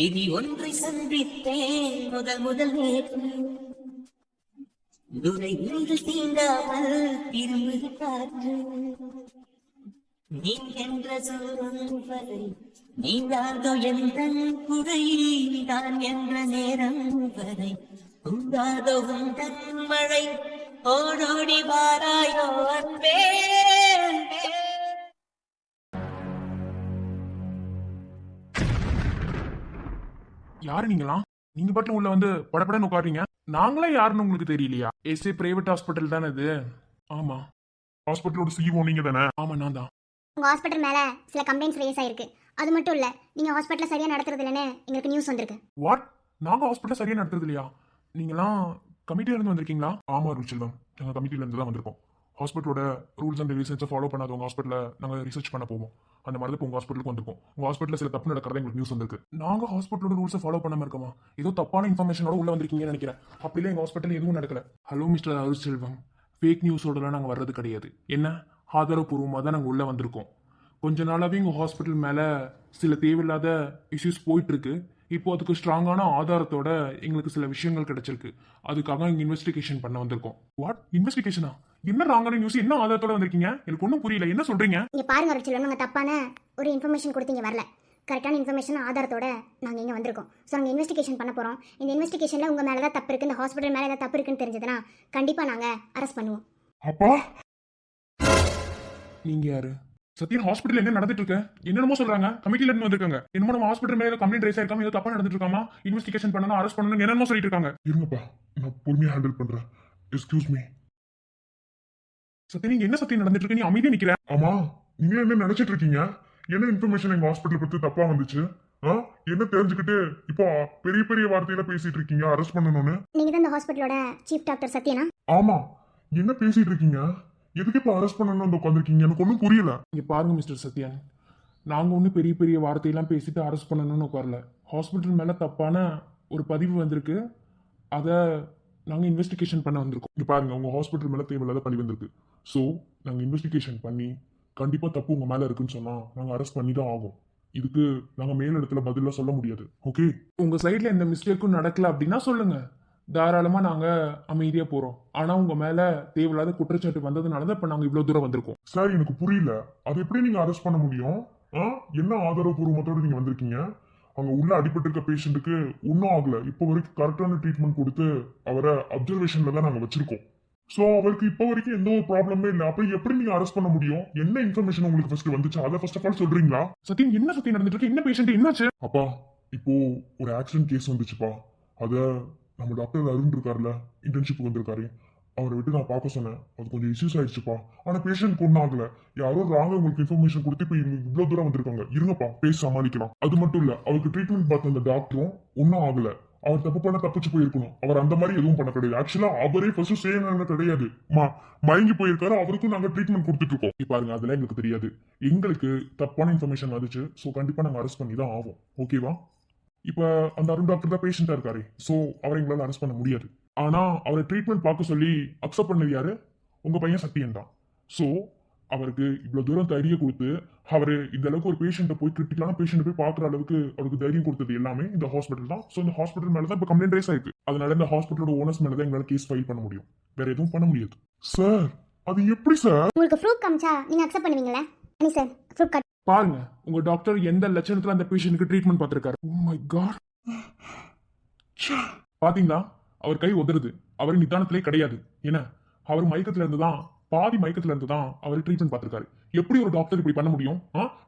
விதி ஒன்றை சந்தித்தேன் முதல் முதல் நேற்று. துரை நீங்கள் தீண்டாமல் திரும்புது காற்று. நீ என்ற சொல்லும் வரை நீங்காதோ எந்த குறை. நான் என்ற நேரம் வரை உண்டாதோ உந்தன் மழை. ஓடோடி வாராயோ அன்பே அன்பே. யாரு நீங்களா? நீங்க பாட்டுல உள்ள வந்து படப்படன்னு உட்காருங்க. நாங்களே யாருன்னு உங்களுக்கு தெரியலையா? எஸ்ஏ பிரைவேட் ஹாஸ்பிட்டல் தானே இது? ஆமா. ஹாஸ்பிட்டலோட சிஇஓ நீங்க தானே? ஆமா நான் தான். உங்க ஹாஸ்பிட்டல் மேல சில கம்ப்ளைண்ட்ஸ் ரேஸ் ஆயிருக்கு. அது மட்டும் இல்ல, நீங்க ஹாஸ்பிட்டல சரியா நடத்துறது இல்லைன்னு எங்களுக்கு நியூஸ் வந்திருக்கு. வாட்? நாங்க ஹாஸ்பிட்டல் சரியா நடத்துறது இல்லையா? நீங்களாம் கமிட்டில இருந்து வந்திருக்கீங்களா? ஆமா ருச்சில்தான், நாங்க கமிட்டில இருந்து தான் வந்திருக்கோம். ஹாஸ்பிட்டலோட ரூல்ஸ் அண்ட் ரெகுலேஷன்ஸை ஃபாலோ பண்ணாதவங்க ஹாஸ்பிட்டல நாங்க ரிசர்ச் பண்ண போவோம். அந்த மாதிரி தான் உங்க ஹாஸ்பிட்டலுக்கு வந்திருக்கோம். உங்க ஹாஸ்பிட்டல சில தப்பு நடக்கிறதா எங்களுக்கு நியூஸ் வந்திருக்கு. நாங்க ஹாஸ்பிட்டலோட ரூல்ஸை ஃபாலோ பண்ணாம இருக்கோமா? ஏதோ தப்பான இன்ஃபர்மேஷனோட உள்ள வந்திருக்கீங்கன்னு நினைக்கிறேன். அப்படிலாம் எங்க ஹாஸ்பிட்டல் எதுவும் நடக்கல. ஹலோ மிஸ்டர் அருள் செல்வம், ஃபேக் நியூஸோடலாம் நாங்க வர்றது கிடையாது. என்ன ஆதாரப்பூர்வமாக தான் நாங்கள் உள்ள வந்திருக்கோம். கொஞ்ச நாளாவே எங்கள் ஹாஸ்பிட்டல் மேலே சில தேவையில்லாத இஷ்யூஸ் போயிட்டு இருக்கு. இப்போ அதுக்கு ஸ்ட்ராங்கான ஆதாரத்தோட எங்களுக்கு சில விஷயங்கள் கிடைச்சிருக்கு. அதுக்காக இங்கே இன்வெஸ்டிகேஷன் பண்ண வந்திருக்கோம். வாட் இன்வெஸ்டிகேஷனா? என்ன ராங்கான நியூஸ்? என்ன ஆதாரத்தோட வந்திருக்கீங்க? எனக்கு ஒன்றும் புரியல. என்ன சொல்றீங்க? இங்க பாருங்க ரிச்சல், நாங்க தப்பான ஒரு இன்ஃபர்மேஷன் கொடுத்தீங்க வரல. கரெக்டான இன்ஃபர்மேஷன் ஆதாரத்தோட நாங்க இங்க வந்திருக்கோம். ஸோ நாங்கள் இன்வெஸ்டிகேஷன் பண்ண போறோம். இந்த இன்வெஸ்டிகேஷன்ல உங்க மேல தான் தப்பு இருக்கு, இந்த ஹாஸ்பிட்டல் மேல ஏதாவது தப்பு இருக்குன்னு தெரிஞ்சதுன்னா கண்டிப்பா நாங்க அரெஸ்ட் பண்ணுவோம். அப்பா நீங்க யாரு? சத்யன் ஹாஸ்பிட்டல் என்ன நடந்துட்டு இருக்கு? என்னென்னமோ சொல்றாங்க. கமிட்டில இருந்து வந்திருக்காங்க. என்னமோ நம்ம ஹாஸ்பிட்டல் மேல கம்ப்ளைண்ட் ரைஸ் ஆயிருக்காம, ஏதோ தப்பா நடந்துட்டு இருக்காமா, இன்வெஸ்டிகேஷன் பண்ணணும், அரெஸ்ட் பண்ணணும், என்னென்னமோ சொல்லிட்டு இருக்காங்க. இருங்கப்பா, நான் பொறுமையா ஹேண்டில் பண்றேன். Excuse me. சத்யன், நீங்க என்ன சத்யன் நடந்துட்டு இருக்கு? நீ அமைதியா நிக்கிற. ஆமா, நீங்க என்ன நினைச்சிட்டு இருக்கீங்க? என்ன இன்ஃபர்மேஷன் எங்க ஹாஸ்பிட்டல் பத்தி தப்பா வந்துச்சு? என்ன தெரிஞ்சுக்கிட்டு இப்போ பெரிய பெரிய வார்த்தையில பேசிட்டு இருக்கீங்க அரெஸ்ட் பண்ணணும்னு? நீங்க தான் இந்த ஹாஸ்பிட்டலோட சீஃப் டாக்டர் சத்யனா? ஆமா. என்ன பேசிட்டு இருக்கீங்க? எதுக்கு இப்போ அரெஸ்ட் பண்ணணும்னு வந்து உட்காந்துருக்கீங்க? எனக்கு ஒன்றும் புரியல. இங்க பாருங்க மிஸ்டர் சத்யன், நாங்க ஒன்றும் பெரிய பெரிய வார்த்தையெல்லாம் பேசிட்டு அரெஸ்ட் பண்ணணும்னு உட்காரல. ஹாஸ்பிட்டல் மேல தப்பான ஒரு பதிவு வந்திருக்கு. அதை நாங்க இன்வெஸ்டிகேஷன் பண்ண வந்திருக்கோம். இங்க பாருங்க, உங்க ஹாஸ்பிட்டல் மேல தேவையில்லாத பணி வந்திருக்கு. ஸோ நாங்க இன்வெஸ்டிகேஷன் பண்ணி கண்டிப்பா தப்பு உங்க மேல இருக்குன்னு சொன்னா நாங்க அரெஸ்ட் பண்ணி தான் ஆகும். இதுக்கு நாங்க மேல் இடத்துல பதிலா சொல்ல முடியாது. ஓகே? உங்க சைட்ல எந்த மிஸ்டேக்கும் நடக்கல அப்படின்னா சொல்லுங்க, தாராளமா நாங்க அமைதியா போறோம். ஆனா உங்க மேல தேவையில்லாத குற்றச்சாட்டு வந்ததுனால தான் இப்ப நாங்க இவ்வளவு தூரம் வந்திருக்கோம். சார், எனக்கு புரியல. அது எப்படி நீங்க அரெஸ்ட் பண்ண முடியும்? என்ன ஆதாரபூர்வத்தோட நீங்க வந்திருக்கீங்க? அங்க உள்ள அடிபட்டு இருக்க பேஷண்ட்டுக்கு ஒன்றும் ஆகல. இப்போ வரைக்கும் கரெக்டான ட்ரீட்மெண்ட் கொடுத்து அவரை அப்சர்வேஷன்ல தான் நாங்க வச்சிருக்கோம். ஸோ அவருக்கு இப்போ வரைக்கும் எந்த ஒரு ப்ராப்ளமே இல்லை. அப்ப எப்படி நீங்க அரெஸ்ட் பண்ண முடியும்? என்ன இன்ஃபர்மேஷன் உங்களுக்கு ஃபர்ஸ்ட் வந்துச்சு, அதை ஃபர்ஸ்ட் ஆஃப் ஆல் சொல்றீங்களா? சத்யன், என்ன சத்யன் நடந்துட்டு இருக்கு? என்ன பேஷண்ட் என்னாச்சு? அப்பா, இப்போ ஒரு ஆக்சிடென்ட் கேஸ் வந்துச்சுப்பா. அத நம்ம டாக்டர் அருண் இருக்காருல்ல, இன்டர்ன்ஷிப் வந்திருக்காரு, அவரை விட்டு நான் பார்க்க சொன்னேன். அது கொஞ்சம் இஷ்யூஸ் ஆயிடுச்சுப்பா. ஆனா பேஷண்ட் ஒன்றும் ஆகல. யாரோ ராங்க உங்களுக்கு இன்ஃபர்மேஷன் கொடுத்து இப்போ இவ்வளவு தூரம் வந்திருக்காங்க. இருங்கப்பா, பேசி சமாளிக்கலாம். அது மட்டும் இல்ல, அவருக்கு ட்ரீட்மெண்ட் பார்த்த அந்த டாக்டரும் ஒன்றும் ஆகல. அவர் தப்பு பண்ண தப்பிச்சு போயிருக்கணும். அவர் அந்த மாதிரி எதுவும் பண்ண கிடையாது. ஆக்சுவலா அவரே ஃபர்ஸ்ட் செய்யணும் கிடையாது, மயங்கி போயிருக்காரு. அவருக்கும் நாங்க ட்ரீட்மெண்ட் கொடுத்துட்டு இருக்கோம். இப்ப பாருங்க, அதெல்லாம் எங்களுக்கு தெரியாது. எங்களுக்கு தப்பான இன்ஃபர்மேஷன் வந்துச்சு. ஸோ கண்டிப்பா நாங்க அரெஸ்ட் பண்ணி தான் ஆகும். ஓகேவா? இப்ப அந்த அருண் டாக்டர் தான் பேஷண்டா இருக்காரு. ஸோ அவரை எங்களால் அரெஸ்ட் பண்ண முடியாது. ஆனா அவரை ட்ரீட்மெண்ட் பார்க்க சொல்லி அக்செப்ட் பண்ணது யாரு? உங்க பையன் சத்யன் தான். ஸோ அவருக்கு இவ்வளவு தூரம் தைரியம் கொடுத்து அவரு இந்த அளவுக்கு ஒரு பேஷண்ட்டை போய் கிரிட்டிக்கலான பேஷண்ட் போய் பார்க்குற அளவுக்கு அவருக்கு தைரியம் கொடுத்தது எல்லாமே இந்த ஹாஸ்பிட்டல் தான். ஸோ இந்த ஹாஸ்பிட்டல் மேல தான் இப்போ கம்ப்ளைண்ட் ரைஸ் ஆயிருக்கு. அதனால இந்த ஹாஸ்பிட்டலோட ஓனர்ஸ் மேல தான் எங்களால் கேஸ் ஃபைல் பண்ண முடியும். வேற எதுவும் பண்ண முடியாது. சார், அது எப்படி சார்? உங்களுக்கு ப்ரூஃப் காமிச்சா நீங்க அக்செப்ட் பண்ணுவீங்களா? அனி சார், ப்ரூஃப் காட். பாருங்க, உங்க டாக்டர் எந்த லட்சணத்துல அந்த பேஷண்ட்க்கு ட்ரீட்மெண்ட் பார்த்திருக்காரு. ஓ மை காட், பாத்தீங்களா? அவர் கை உதறுது. அவர் நிதானத்திலே கிடையாது. என்ன, அவர் மயக்கத்துல இருந்து தான், பாதி மயக்கத்துல இருந்து தான் அவர் ட்ரீட்மெண்ட் பார்த்திருக்காரு. எப்படி ஒரு டாக்டர் இப்படி பண்ண முடியும்?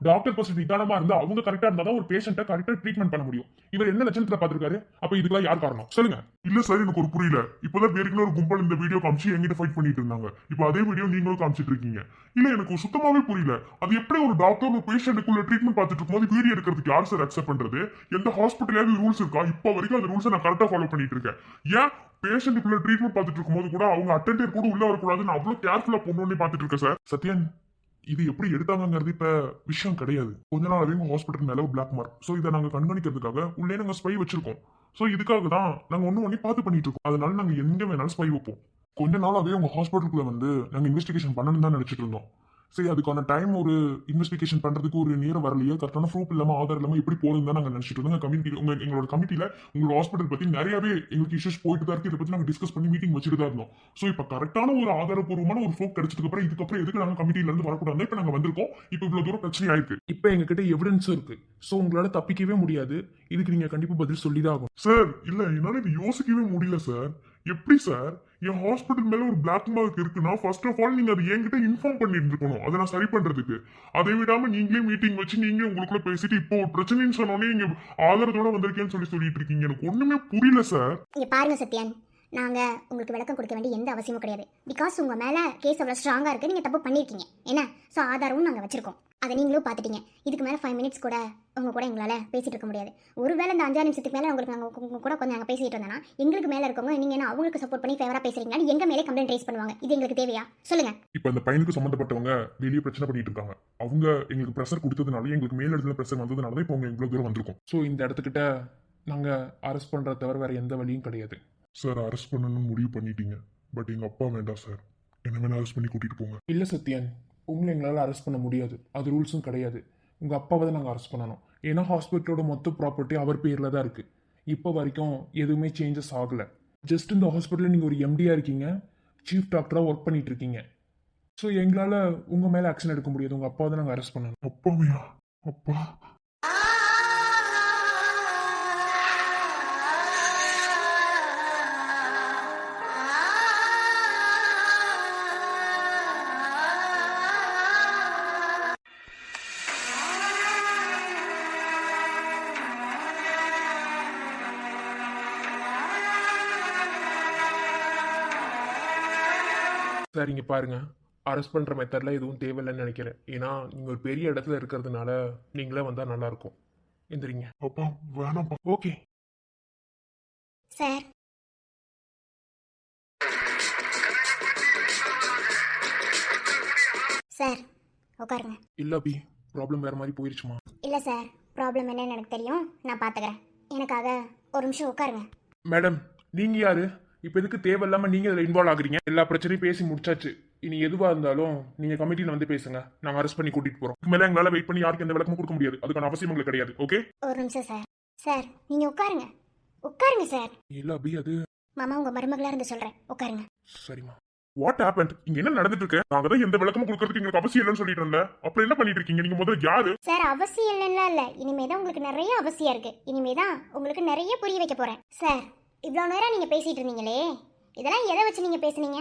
டாக்டர் ஃபர்ஸ்ட் நிதானமா இருந்தா, அவங்க கரெக்டா இருந்தா தான் ஒரு பேஷண்ட்டை கரெக்டா ட்ரீட்மெண்ட் பண்ண முடியும். இவர் என்ன லட்சணத்துல பார்த்திருக்காரு? அப்ப இதுக்கெல்லாம் யார் காரணம் சொல்லுங்க? இல்ல சார், எனக்கு ஒரு புரியல. இப்பதான் வேறுக்குள்ள ஒரு கும்பல் இந்த வீடியோ காமிச்சு எங்கிட்ட ஃபைட் பண்ணிட்டு இருந்தாங்க. இப்போ அதே வீடியோ நீங்களும் காமிச்சிட்டு இருக்கீங்க. இல்ல, எனக்கு சுத்தமாவே புரியல. அது எப்படி ஒரு டாக்டர் ஒரு பேஷண்ட்டுக்குள்ள ட்ரீட்மெண்ட் பார்த்துட்டு இருக்கும்போது வீடியோ எடுக்கிறதுக்கு யார் சார் அக்செப்ட் பண்றது? எந்த ஹாஸ்பிட்டலாவது ரூல்ஸ் இருக்கா? இப்போ வரைக்கும் அந்த ரூல்ஸை நான் கரெக்டா ஃபாலோ பண்ணிட்டு இருக்கேன். ஏன் பேஷண்ட்டுக்குள்ள ட்ரீட்மெண்ட் பார்த்துட்டு இருக்கும்போது கூட அவங்க அட்டெண்டர் கூட உள்ள வரக்கூடாதுன்னு அவ்வளவு கேர்ஃபுல்லா பொண்ணு பார்த்துட்டு இருக்கேன் சார். சத்யன், இது எப்படி எடுத்தாங்கிறது இப்ப விஷயம் கிடையாது. கொஞ்ச நாளாவே உங்க ஹாஸ்பிட்டல் மேல பிளாக் மார்க். ஸோ இதை நாங்க கண்காணிக்கிறதுக்காக உள்ளே நாங்க ஸ்பை வச்சிருக்கோம். ஸோ இதுக்காக தான் நாங்க ஒண்ணு பண்ணி பார்த்து பண்ணிட்டு இருக்கோம். அதனால நாங்க எங்க வேணாலும் ஸ்பை வைப்போம். கொஞ்ச நாளாவே உங்க ஹாஸ்பிட்டலுக்குள்ள வந்து நாங்க இன்வெஸ்டிகேஷன் பண்ணணும் தான் நினைச்சிட்டு இருந்தோம். சரி அதுக்கான டைம் ஒரு இன்வெஸ்டிகேஷன் பண்றதுக்கு ஒரு நேரம் வரலையே, கரெக்டான ப்ரூஃப் இல்லாம ஆதார் இல்லாம எப்படி போறதுன்னு தான் நாங்க நினைச்சிட்டு இருந்தோம். கம்யூனிட்டி எங்களோட கமிட்டியில உங்களோட ஹாஸ்பிட்டல் பத்தி நிறையவே எங்களுக்கு இஷ்யூஸ் போயிட்டு தான் இருக்கு. இதை பத்தி நாங்க டிஸ்கஸ் பண்ணி மீட்டிங் வச்சுட்டு தான் இருந்தோம். ஸோ இப்போ கரெக்டான ஒரு ஆதாரப்பூர்வமான ஒரு ப்ரூஃப் கிடைச்சதுக்கு அப்புறம் இதுக்கப்புறம் எதுக்கு நாங்க கமிட்டியில இருந்து வரக்கூடாது, இப்போ நாங்க வந்திருக்கோம். இப்போ இவ்வளவு தூரம் பிரச்சனை ஆயிருக்கு. இப்போ எங்ககிட்ட எவிடன்ஸும் இருக்கு. ஸோ உங்களால தப்பிக்கவே முடியாது. இதுக்கு நீங்க கண்டிப்பா பதில் சொல்லி தான் ஆகும். சார் இல்ல என்னால இது யோசிக்கவே முடியல சார். எப்படி சார் என் ஹாஸ்பிட்டல் மேல ஒரு பிளாக் மார்க் இருக்குன்னா ஃபர்ஸ்ட் ஆஃப் ஆல் நீங்க அதை என்கிட்ட இன்ஃபார்ம் பண்ணிட்டு இருக்கணும், அதை நான் சரி பண்றதுக்கு. அதை விடாம நீங்களே மீட்டிங் வச்சு நீங்க உங்களுக்குள்ள பேசிட்டு இப்போ ஒரு பிரச்சனைன்னு சொன்னோன்னே நீங்க ஆதாரத்தோட வந்திருக்கேன்னு சொல்லிட்டு இருக்கீங்க. எனக்கு ஒண்ணுமே புரியல சார். இங்க பாருங்க சத்யன், நாங்க உங்களுக்கு விளக்கம் கொடுக்க வேண்டிய எந்த அவசியமும் கிடையாது. பிகாஸ் உங்க மேல கேஸ் அவ்வளவு ஸ்ட்ராங்கா இருக்கு, நீங்க தப்பு பண்ணிருக்கீங்க என்ன. ஸோ ஆதாரமும் நாங்க வச்சிருக்கோம், அதை நீங்களும் பார்த்துட்டீங்க. இதுக்கு மேலே 5 மினிட்ஸ் கூட உங்க கூட எங்களால் பேசிட்டு இருக்க முடியாது. ஒருவேளை இந்த 5 நிமிஷத்துக்கு மேலே உங்களுக்கு நாங்கள் உங்க கூட கொஞ்சம் நாங்கள் பேசிட்டு இருந்தோம்னா எங்களுக்கு மேலே இருக்கவங்க நீங்கள் என்ன அவங்களுக்கு சப்போர்ட் பண்ணி ஃபேவராக பேசுறீங்கன்னு எங்க மேலே கம்ப்ளைண்ட் ரைஸ் பண்ணுவாங்க. இது எங்களுக்கு தேவையா சொல்லுங்க. இப்போ அந்த பையனுக்கு சம்மந்தப்பட்டவங்க வெளியே பிரச்சனை பண்ணிட்டு இருக்காங்க. அவங்க எங்களுக்கு ப்ரெஷர் கொடுத்ததுனால, எங்களுக்கு மேல இடத்துல ப்ரெஷர் வந்ததுனால தான் இப்போ அவங்க இவ்வளோ தூரம் வந்திருக்கோம். ஸோ இந்த இடத்துக்கிட்ட நாங்க அரெஸ்ட் பண்றத தவிர வேற எந்த வழியும் கிடையாது. சார் அரெஸ்ட் பண்ணணும்னு முடிவு பண்ணிட்டீங்க, பட் எங்க அப்பா வேண்டாம் சார். என்ன வேணா அரெஸ்ட் பண்ணி கூட்டிட்டு போங்க. இல்லை சத்யன், உங்களை எங்களால் அரெஸ்ட் பண்ண முடியாது. அது ரூல்ஸும் கிடையாது. உங்கள் அப்பாவை தான் நாங்கள் அரெஸ்ட் பண்ணணும். ஏன்னா ஹாஸ்பிட்டலோட மொத்த ப்ராப்பர்ட்டி அவர் பேரில் தான் இருக்குது. இப்போ வரைக்கும் எதுவுமே சேஞ்சஸ் ஆகலை. ஜஸ்ட் இந்த ஹாஸ்பிட்டலில் நீங்கள் ஒரு எம்டியாக இருக்கீங்க, சீஃப் டாக்டராக ஒர்க் பண்ணிட்டு இருக்கீங்க. ஸோ எங்களால் உங்கள் மேலே ஆக்ஷன் எடுக்க முடியாது. உங்கள் அப்பாவை தான் நாங்கள் அரெஸ்ட் பண்ணணும். அப்பாவையா? அப்பா சார் இங்கே பாருங்க, அரெஸ்ட் பண்ணுற மெத்தடில் எதுவும் தேவையில்லைன்னு நினைக்கிறேன். ஏன்னா நீங்கள் ஒரு பெரிய இடத்துல இருக்கிறதுனால நீங்களே வந்தால் நல்லாயிருக்கும். எந்திரிங்க. அப்பா வேணாம்ப்பா. ஓகே சார் சார் உட்காருங்க. இல்லை அபி, ப்ராப்ளம் வேறு மாதிரி போயிருச்சுமா? இல்லை சார், ப்ராப்ளம் என்னன்னு எனக்கு தெரியும், நான் பார்த்துக்கிறேன். எனக்காக ஒரு நிமிஷம் உட்காருங்க. மேடம் நீங்கள் யார்? இப்போ எதுக்கு தேவையில்லாமல் நீங்கள் இதில் இன்வால்வ் ஆகுறீங்க? எல்லா பிரச்சனையும் பேசி முடிச்சாச்சு. இனி எதுவாக இருந்தாலும் நீங்கள் கமிட்டியில் வந்து பேசுங்க. நாங்கள் அரெஸ்ட் பண்ணி கூட்டிகிட்டு போகிறோம். இதுக்கு மேலே எங்களால் வெயிட் பண்ணி யாருக்கு எந்த விளக்கமும் கொடுக்க முடியாது. அதுக்கான அவசியம் உங்களுக்கு கிடையாது. ஓகே ஒரு நிமிஷம் சார். சார் நீங்கள் உட்காருங்க, உட்காருங்க சார். இல்லை அபி, அது மாமா உங்கள் மருமகளாக இருந்து சொல்கிறேன், உட்காருங்க. சரிம்மா. What happened? இங்க என்ன நடந்துட்டு இருக்கு? நாங்க தான் எந்த விளக்கமும் கொடுக்கறதுக்கு எங்களுக்கு அவசியம் இல்லைன்னு சொல்லிட்டு இருந்தேன். அப்புறம் என்ன பண்ணிட்டு இருக்கீங்க நீங்க? முதல்ல யாரு? சார் அவசியம் இல்லைன்னா இல்லை, இனிமே தான் உங்களுக்கு நிறைய அவசியம் இருக்கு. இனிமே தான் உங்களுக்கு நிறைய புரிய வைக்க போகிறேன். சார் இவ்வளோ நேரம் நீங்கள் பேசிகிட்டு இருந்தீங்களே, இதெல்லாம் எதை வச்சு நீங்கள் பேசுனீங்க?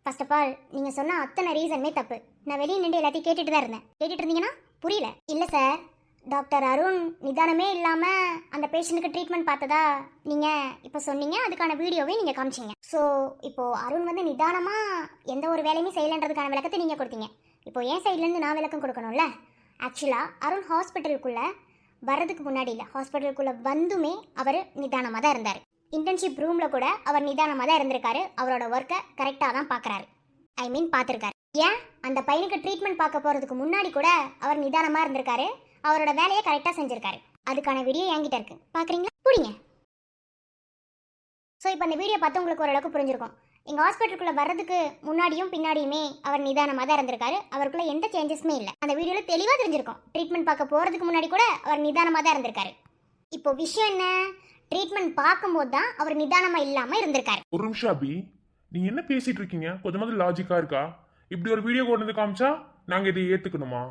ஃபர்ஸ்ட் ஆஃப் ஆல் நீங்கள் சொன்ன அத்தனை ரீசனுமே தப்பு. நான் வெளியே நின்று எல்லாத்தையும் கேட்டுட்டு தான் இருந்தேன். கேட்டுட்டு இருந்தீங்கன்னா புரியல. இல்லை சார், டாக்டர் அருண் நிதானமே இல்லாமல் அந்த பேஷண்ட்டுக்கு ட்ரீட்மெண்ட் பார்த்ததா நீங்கள் இப்போ சொன்னீங்க. அதுக்கான வீடியோவே நீங்கள் காமிச்சிங்க. ஸோ இப்போது அருண் வந்து நிதானமாக எந்த ஒரு வேலையுமே செய்யலைன்றதுக்கான விளக்கத்தை நீங்கள் கொடுத்தீங்க. இப்போ என் சைட்லேருந்து நான் விளக்கம் கொடுக்கணும்ல. ஆக்சுவலாக அருண் ஹாஸ்பிட்டலுக்குள்ளே வர்றதுக்கு முன்னாடி இல்லை, ஹாஸ்பிட்டலுக்குள்ளே வந்துமே அவர் நிதானமாக தான் இருந்தார். இன்டர்ன்ஷிப் ரூமில் கூட அவர் நிதானமாக தான் இருந்திருக்காரு. அவரோட ஒர்க்கை கரெக்டாக தான் பார்க்குறாரு. ஐ மீன் பார்த்துருக்காரு. ஏன் அந்த பையனுக்கு ட்ரீட்மெண்ட் பார்க்க போகிறதுக்கு முன்னாடி கூட அவர் நிதானமாக இருந்திருக்காரு. அவரோட வேலையை கரெக்டாக செஞ்சுருக்காரு. அதுக்கான வீடியோ என்கிட்ட இருக்கு, பார்க்குறீங்களா? புரியுங்க. ஸோ இப்போ அந்த வீடியோ பார்த்து உங்களுக்கு ஓரளவுக்கு புரிஞ்சிருக்கும். எங்கள் ஹாஸ்பிட்டலுக்குள்ளே வர்றதுக்கு முன்னாடியும் பின்னாடியுமே அவர் நிதானமாக தான் இருந்திருக்காரு. அவருக்குள்ள எந்த சேஞ்சஸுமே இல்லை. அந்த வீடியோவில் தெளிவாக தெரிஞ்சிருக்கும். ட்ரீட்மெண்ட் பார்க்க போகிறதுக்கு முன்னாடி கூட அவர் நிதானமாக தான் இருந்திருக்காரு. இப்போ விஷயம் என்ன? ட்ரீட்மெண்ட் பார்க்கும்போது தான் அவர் நிதானமாக இல்லாமல் இருந்திருக்காரு. ஒரு நிமிஷம் அபி, நீங்க என்ன பேசிட்டு இருக்கீங்க? கொஞ்சமாவது லாஜிக்கா இருக்கா? இப்படி ஒரு வீடியோ கொண்டு வந்து காமிச்சா நாங்க இதை ஏத்துக்கணுமா?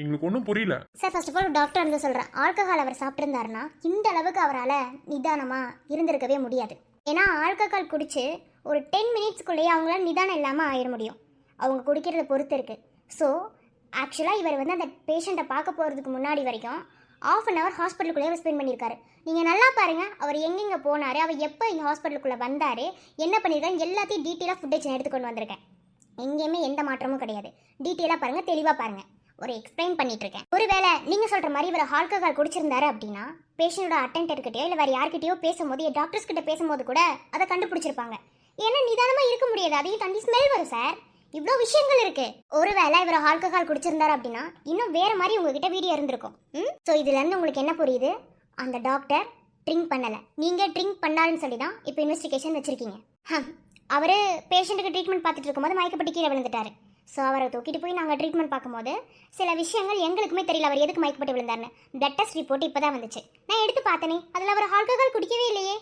எங்களுக்கு ஒன்றும் புரியல. Sir first of all doctor வந்து சொல்கிறேன், ஆல்கஹால் அவர் சாப்பிட்ருந்தாருன்னா இந்த அளவுக்கு அவரால் நிதானமாக இருந்திருக்கவே முடியாது. ஏன்னா ஆல்கஹால் குடிச்சு ஒரு 10 மினிட்ஸ்க்குள்ளேயே அவங்களால நிதானம் இல்லாமல் ஆயிட முடியும். அவங்க குடிக்கிறத பொறுத்து இருக்குது. ஸோ ஆக்சுவலாக இவர் வந்து அந்த பேஷண்ட்டை பார்க்க போகிறதுக்கு முன்னாடி வரைக்கும் 1/2 hour ஹாஸ்பிட்டலுக்குள்ளேயே ஸ்பெண்ட் பண்ணியிருக்காரு. நீங்கள் நல்லா பாருங்கள், அவர் எங்கெங்கே போனார், அவர் எப்போ இங்கே ஹாஸ்பிட்டலுக்குள்ளே வந்தார், என்ன பண்ணியிருக்காரு, எல்லாத்தையும் டீட்டெயிலாக ஃபுட்டேஜ் நான் எடுத்து கொண்டு வந்திருக்கேன். எங்கேயுமே எந்த மாற்றமும் கிடையாது. டீட்டெயிலாக பாருங்கள், தெளிவாக பாருங்கள். ஒரு எக்ஸ்பிளைன் பண்ணிட்டு இருக்கேன். ஒருவேளை நீங்கள் சொல்கிற மாதிரி இவர் ஆல்கஹால் குடிச்சிருந்தாரு அப்படின்னா பேஷண்டோட அட்டெண்டர்கிட்டயோ இல்லை வேறு யார்கிட்டயோ பேசும்போது, டாக்டர்ஸ் கிட்ட பேசும்போது கூட அதை கண்டுபிடிச்சிருப்பாங்க. ஏன்னா நிதானமாக இருக்க முடியாது, அதையும் தண்ணி ஸ்மெல் வரும் சார். இவ்வளோ விஷயங்கள் இருக்கு. ஒருவேளை இவர் ஆல்கஹால் குடிச்சிருந்தாரு அப்படின்னா இன்னும் வேற மாதிரி உங்ககிட்ட வீடியோ இருந்திருக்கும். ஸோ இதுல இருந்து உங்களுக்கு என்ன புரியுது? அந்த டாக்டர் ட்ரிங்க் பண்ணலை, நீங்க ட்ரிங்க் பண்ணாருன்னு சொல்லி தான் இப்போ இன்வெஸ்டிகேஷன் வச்சிருக்கீங்க. அவரு பேஷண்ட்டுக்கு ட்ரீட்மெண்ட் பார்த்துட்டு இருக்கும்போது மயக்கப்பட்டு கீழே விழுந்துட்டாரு. ஸோ அவரை தூக்கிட்டு போய் நாங்கள் ட்ரீட்மெண்ட் பார்க்கும்போது சில விஷயங்கள் எங்களுக்குமே தெரியல அவர் எதுக்கு மயக்கப்பட்டு விழுந்தாருன்னு. பிளட் டெஸ்ட் ரிப்போர்ட் இப்போ தான் வந்துச்சு. நான் எடுத்து பார்த்தனே, அதில் அவர் ஆல்கஹால் குடிக்கவே இல்லையே,